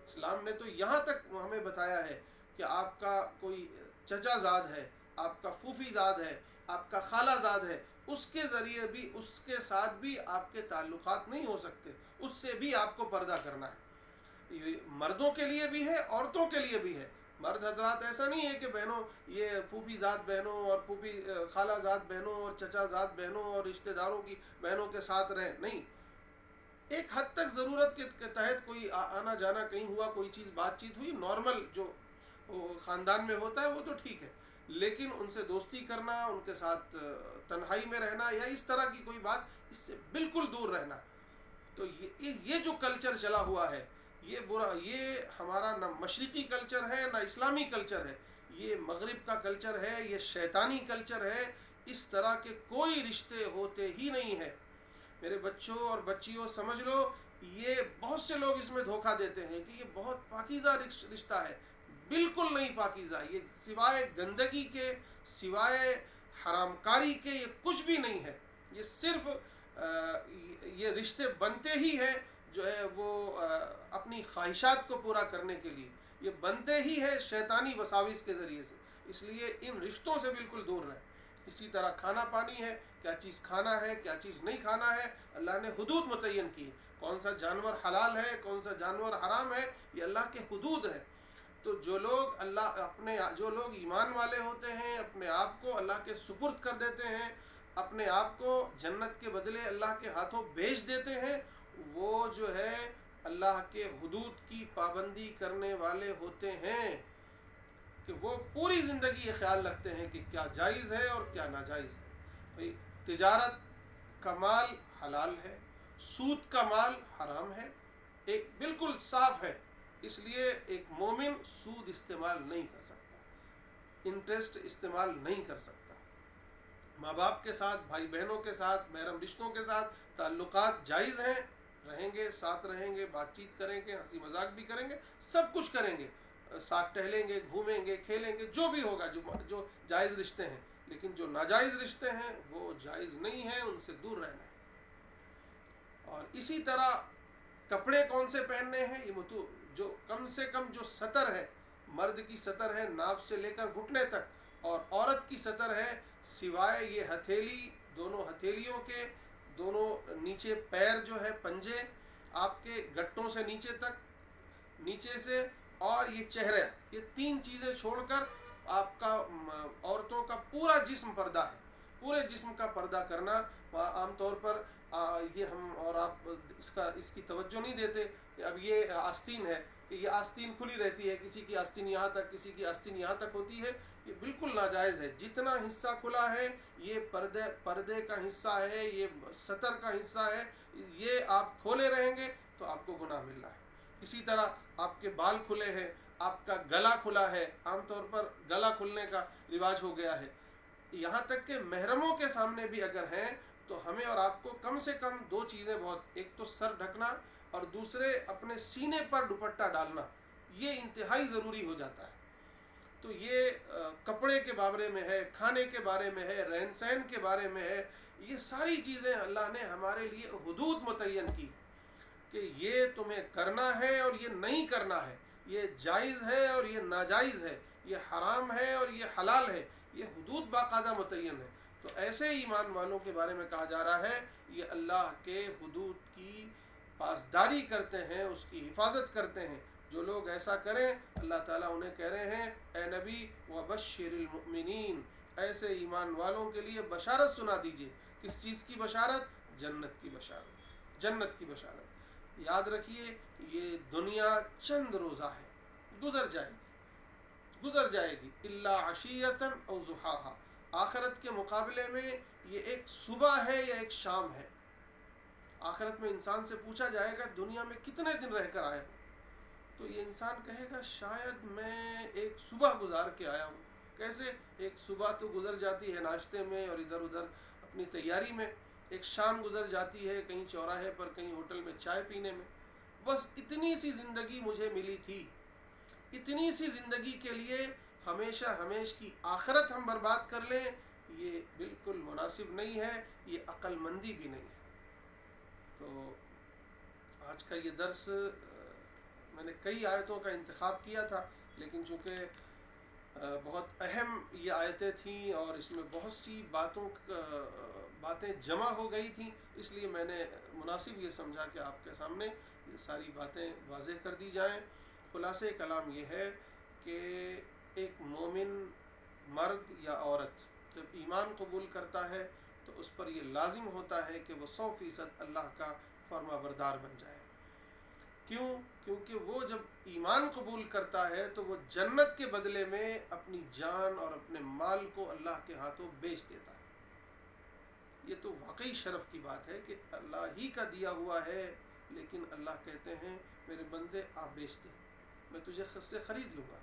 اسلام نے تو یہاں تک ہمیں بتایا ہے کہ آپ کا کوئی چچا زاد ہے، آپ کا پھوپھی زاد ہے، آپ کا خالہ زاد ہے، اس کے ذریعے بھی، اس کے ساتھ بھی آپ کے تعلقات نہیں ہو سکتے، اس سے بھی آپ کو پردہ کرنا ہے۔ یہ مردوں کے لیے بھی ہے، عورتوں کے لیے بھی ہے۔ مرد حضرات ایسا نہیں ہے کہ بہنوں، یہ پھوپھی ذات بہنوں اور پھوپھی خالہ ذات بہنوں اور چچا ذات بہنوں اور رشتہ داروں کی بہنوں کے ساتھ رہیں، نہیں۔ ایک حد تک ضرورت کے تحت کوئی آنا جانا کہیں ہوا، کوئی چیز بات چیت ہوئی، نارمل جو خاندان میں ہوتا ہے وہ تو ٹھیک ہے، لیکن ان سے دوستی کرنا، ان کے ساتھ تنہائی میں رہنا یا اس طرح کی کوئی بات، اس سے بالکل دور رہنا۔ تو یہ جو کلچر چلا ہوا ہے، یہ برا، یہ ہمارا نہ مشرقی کلچر ہے نہ اسلامی کلچر ہے، یہ مغرب کا کلچر ہے، یہ شیطانی کلچر ہے۔ اس طرح کے کوئی رشتے ہوتے ہی نہیں ہیں۔ میرے بچوں اور بچیوں سمجھ لو، یہ بہت سے لوگ اس میں دھوکہ دیتے ہیں کہ یہ بہت پاکیزہ رشتہ ہے، بالکل نہیں پاکیزہ۔ یہ سوائے گندگی کے، سوائے حرام کاری کے، یہ کچھ بھی نہیں ہے۔ یہ صرف یہ رشتے بنتے ہی ہیں جو ہے وہ اپنی خواہشات کو پورا کرنے کے لیے، یہ بنتے ہی ہے شیطانی وساوس کے ذریعے سے۔ اس لیے ان رشتوں سے بالکل دور رہیں۔ اسی طرح کھانا پانی ہے، کیا چیز کھانا ہے، کیا چیز نہیں کھانا ہے، اللہ نے حدود متعین کی، کون سا جانور حلال ہے، کون سا جانور حرام ہے، یہ اللہ کے حدود ہے۔ تو جو لوگ ایمان والے ہوتے ہیں، اپنے آپ کو اللہ کے سپرد کر دیتے ہیں، اپنے آپ کو جنت کے بدلے اللہ کے ہاتھوں بیچ دیتے ہیں، وہ جو ہے اللہ کے حدود کی پابندی کرنے والے ہوتے ہیں، کہ وہ پوری زندگی یہ خیال رکھتے ہیں کہ کیا جائز ہے اور کیا ناجائز ہے۔ بھئی تجارت کا مال حلال ہے، سود کا مال حرام ہے، ایک بالکل صاف ہے۔ اس لیے ایک مومن سود استعمال نہیں کر سکتا، انٹرسٹ استعمال نہیں کر سکتا۔ ماں باپ کے ساتھ، بھائی بہنوں کے ساتھ، محرم رشتوں کے ساتھ تعلقات جائز ہیں، رہیں گے، ساتھ رہیں گے، بات چیت کریں گے، ہنسی مذاق بھی کریں گے، سب کچھ کریں گے، ساتھ ٹہلیں گے، گھومیں گے، کھیلیں گے، جو بھی ہوگا، جو جائز رشتے ہیں۔ لیکن جو ناجائز رشتے ہیں وہ جائز نہیں ہیں، ان سے دور رہنا ہے۔ اور اسی طرح کپڑے کون سے پہننے ہیں، یہ جو کم سے کم جو سطر ہے، مرد کی سطر ہے ناف سے لے کر گھٹنے تک، اور عورت کی سطر ہے سوائے یہ ہتھیلی، دونوں ہتھیلیوں کے، دونوں نیچے پیر جو ہے پنجے آپ کے گٹوں سے نیچے تک، نیچے سے، اور یہ چہرہ، یہ تین چیزیں چھوڑ کر آپ کا عورتوں کا پورا جسم پردہ ہے۔ پورے جسم کا پردہ کرنا عام طور پر یہ ہم اور آپ اس کی توجہ نہیں دیتے کہ اب یہ آستین ہے، کہ یہ آستین کھلی رہتی ہے، کسی کی آستین یہاں تک، کسی کی آستین یہاں تک ہوتی ہے، یہ بالکل ناجائز ہے۔ جتنا حصہ کھلا ہے یہ پردے کا حصہ ہے، یہ سطر کا حصہ ہے، یہ آپ کھولے رہیں گے تو آپ کو گناہ مل رہا ہے۔ اسی طرح آپ کے بال کھلے ہیں، آپ کا گلا کھلا ہے، عام طور پر گلا کھلنے کا رواج ہو گیا ہے، یہاں تک کہ محرموں کے سامنے بھی اگر ہیں تو ہمیں اور آپ کو کم سے کم دو چیزیں بہت، ایک تو سر ڈھکنا اور دوسرے اپنے سینے پر دوپٹہ ڈالنا، یہ انتہائی ضروری ہو جاتا ہے۔ تو یہ کپڑے کے بارے میں ہے، کھانے کے بارے میں ہے، رہن سہن کے بارے میں ہے، یہ ساری چیزیں اللہ نے ہمارے لیے حدود متعین کی کہ یہ تمہیں کرنا ہے اور یہ نہیں کرنا ہے، یہ جائز ہے اور یہ ناجائز ہے، یہ حرام ہے اور یہ حلال ہے، یہ حدود باقاعدہ متعین ہے۔ تو ایسے ایمان والوں کے بارے میں کہا جا رہا ہے یہ اللہ کے حدود کی پاسداری کرتے ہیں، اس کی حفاظت کرتے ہیں۔ جو لوگ ایسا کریں اللہ تعالیٰ انہیں کہہ رہے ہیں اے نبی وبشر المؤمنین، ایسے ایمان والوں کے لیے بشارت سنا دیجئے۔ کس چیز کی بشارت؟ جنت کی بشارت، جنت کی بشارت۔ یاد رکھیے یہ دنیا چند روزہ ہے، گزر جائے گی، گزر جائے گی، الا عشیۃ او ضحاہا۔ آخرت کے مقابلے میں یہ ایک صبح ہے یا ایک شام ہے۔ آخرت میں انسان سے پوچھا جائے گا دنیا میں کتنے دن رہ کر آئے ہو، تو یہ انسان کہے گا شاید میں ایک صبح گزار کے آیا ہوں۔ کیسے؟ ایک صبح تو گزر جاتی ہے ناشتے میں اور ادھر ادھر اپنی تیاری میں، ایک شام گزر جاتی ہے کہیں چوراہے پر، کہیں ہوٹل میں چائے پینے میں۔ بس اتنی سی زندگی مجھے ملی تھی، اتنی سی زندگی کے لیے ہمیشہ ہمیش کی آخرت ہم برباد کر لیں، یہ بالکل مناسب نہیں ہے، یہ عقل مندی بھی نہیں ہے۔ تو آج کا یہ درس میں نے کئی آیتوں کا انتخاب کیا تھا، لیکن چونکہ بہت اہم یہ آیتیں تھیں اور اس میں بہت سی باتیں جمع ہو گئی تھیں، اس لیے میں نے مناسب یہ سمجھا کہ آپ کے سامنے یہ ساری باتیں واضح کر دی جائیں۔ خلاصہ کلام یہ ہے کہ ایک مومن مرد یا عورت جب ایمان قبول کرتا ہے تو اس پر یہ لازم ہوتا ہے کہ وہ 100% اللہ کا فرما بردار بن جائے۔ کیوں؟ کیونکہ وہ جب ایمان قبول کرتا ہے تو وہ جنت کے بدلے میں اپنی جان اور اپنے مال کو اللہ کے ہاتھوں بیچ دیتا ہے۔ یہ تو واقعی شرف کی بات ہے کہ اللہ ہی کا دیا ہوا ہے، لیکن اللہ کہتے ہیں میرے بندے آپ بیچ دے، میں تجھے خود سے خرید لوں گا،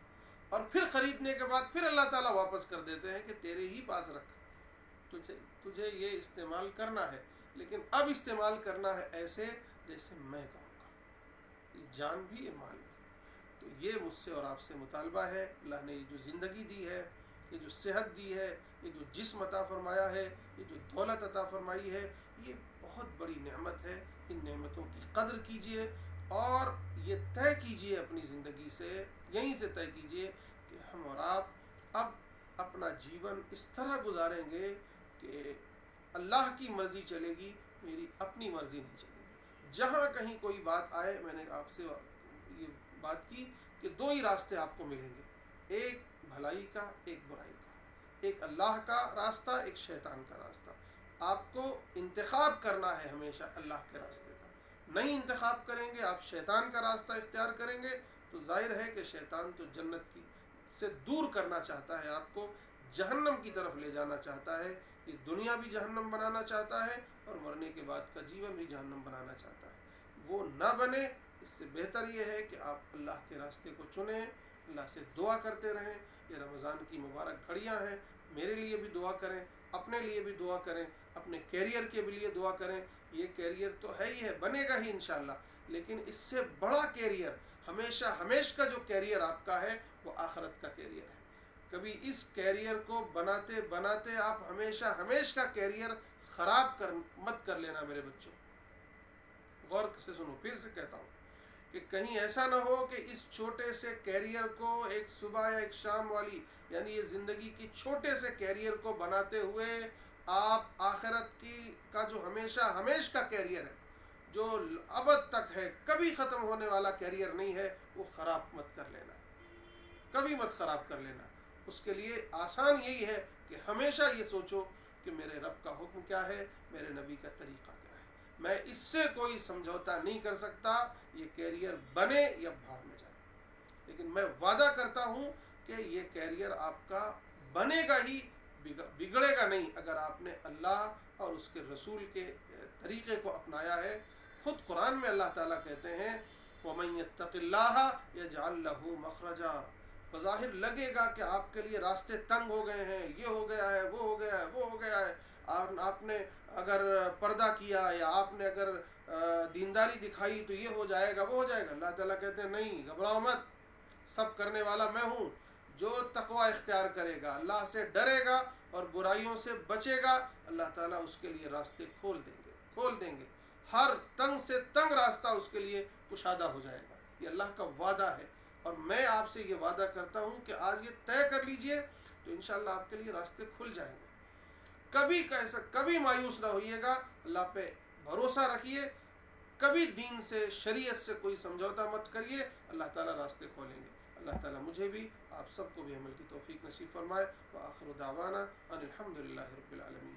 اور پھر خریدنے کے بعد پھر اللہ تعالیٰ واپس کر دیتے ہیں کہ تیرے ہی پاس رکھ، تجھے یہ استعمال کرنا ہے، لیکن اب استعمال کرنا ہے ایسے جیسے میں کہوں گا، یہ جان بھی، یہ مال بھی۔ تو یہ مجھ سے اور آپ سے مطالبہ ہے۔ اللہ نے یہ جو زندگی دی ہے، یہ جو صحت دی ہے، یہ جو جسم عطا فرمایا ہے، یہ جو دولت عطا فرمائی ہے، یہ بہت بڑی نعمت ہے۔ ان نعمتوں کی قدر کیجئے اور یہ طے کیجئے اپنی زندگی سے، یہیں سے طے کیجئے کہ ہم اور آپ اب اپنا جیون اس طرح گزاریں گے کہ اللہ کی مرضی چلے گی، میری اپنی مرضی نہیں چلے گی۔ جہاں کہیں کوئی بات آئے، میں نے آپ سے یہ بات کی کہ دو ہی راستے آپ کو ملیں گے، ایک بھلائی کا، ایک برائی کا، ایک اللہ کا راستہ، ایک شیطان کا راستہ۔ آپ کو انتخاب کرنا ہے ہمیشہ اللہ کے راستے کا۔ نہیں انتخاب کریں گے، آپ شیطان کا راستہ اختیار کریں گے تو ظاہر ہے کہ شیطان تو جنت کی سے دور کرنا چاہتا ہے، آپ کو جہنم کی طرف لے جانا چاہتا ہے۔ یہ دنیا بھی جہنم بنانا چاہتا ہے اور مرنے کے بعد کا جیون بھی جہنم بنانا چاہتا ہے۔ وہ نہ بنے، اس سے بہتر یہ ہے کہ آپ اللہ کے راستے کو چنیں، اللہ سے دعا کرتے رہیں۔ یہ رمضان کی مبارک گھڑیاں ہیں، میرے لیے بھی دعا کریں، اپنے لیے بھی دعا کریں، اپنے کیریئر کے بھی لیے دعا کریں۔ یہ کیریئر تو ہے ہی ہے، بنے گا ہی انشاءاللہ، لیکن اس سے بڑا کیریئر، ہمیشہ ہمیش کا جو کیریئر آپ کا ہے وہ آخرت کا کیریئر ہے۔ کبھی اس کیریئر کو بناتے بناتے آپ ہمیشہ ہمیش کا کیریئر خراب مت کر لینا میرے بچوں۔ غور سے سنو، پھر سے کہتا ہوں کہ کہیں ایسا نہ ہو کہ اس چھوٹے سے کیریئر کو ایک صبح یا ایک شام والی، یعنی یہ زندگی کی چھوٹے سے کیریئر کو بناتے ہوئے آپ آخرت کا جو ہمیشہ ہمیش کا کیریئر ہے، جو ابد تک ہے، کبھی ختم ہونے والا کیریئر نہیں ہے، وہ خراب مت کر لینا، کبھی مت خراب کر لینا۔ اس کے لیے آسان یہی ہے کہ ہمیشہ یہ سوچو کہ میرے رب کا حکم کیا ہے، میرے نبی کا طریقہ کیا ہے، میں اس سے کوئی سمجھوتا نہیں کر سکتا، یہ کیریئر بنے یا بھاڑ میں جائے، لیکن میں وعدہ کرتا ہوں کہ یہ کیریئر آپ کا بنے گا ہی، بگڑے گا نہیں اگر آپ نے اللہ اور اس کے رسول کے طریقے کو اپنایا ہے۔ خود قرآن میں اللہ تعالیٰ کہتے ہیں وَمَن يَتَّقِ اللَّهَ يَجْعَل لَّهُ مَخْرَجًا، بظاہر لگے گا کہ آپ کے لیے راستے تنگ ہو گئے ہیں، یہ ہو گیا ہے، وہ ہو گیا ہے، وہ ہو گیا ہے، آپ نے اگر پردہ کیا یا آپ نے اگر دینداری دکھائی تو یہ ہو جائے گا، وہ ہو جائے گا، اللہ تعالیٰ کہتے ہیں نہیں، گھبراؤ مت، سب کرنے والا میں ہوں۔ جو تقوی اختیار کرے گا، اللہ سے ڈرے گا اور برائیوں سے بچے گا، اللہ تعالیٰ اس کے لیے راستے کھول دیں گے، ہر تنگ سے تنگ راستہ اس کے لیے کشادہ ہو جائے گا۔ یہ اللہ کا وعدہ ہے، اور میں آپ سے یہ وعدہ کرتا ہوں کہ آج یہ طے کر لیجئے تو انشاءاللہ آپ کے لیے راستے کھل جائیں گے۔ کبھی مایوس نہ ہوئیے گا، اللہ پہ بھروسہ رکھیے، کبھی دین سے، شریعت سے کوئی سمجھوتا مت کریے، اللہ تعالیٰ راستے کھولیں گے۔ اللہ تعالیٰ مجھے بھی، آپ سب کو بھی عمل کی توفیق نصیب فرمائے۔ وآخر دعوانا ان الحمد للہ رب العالمین۔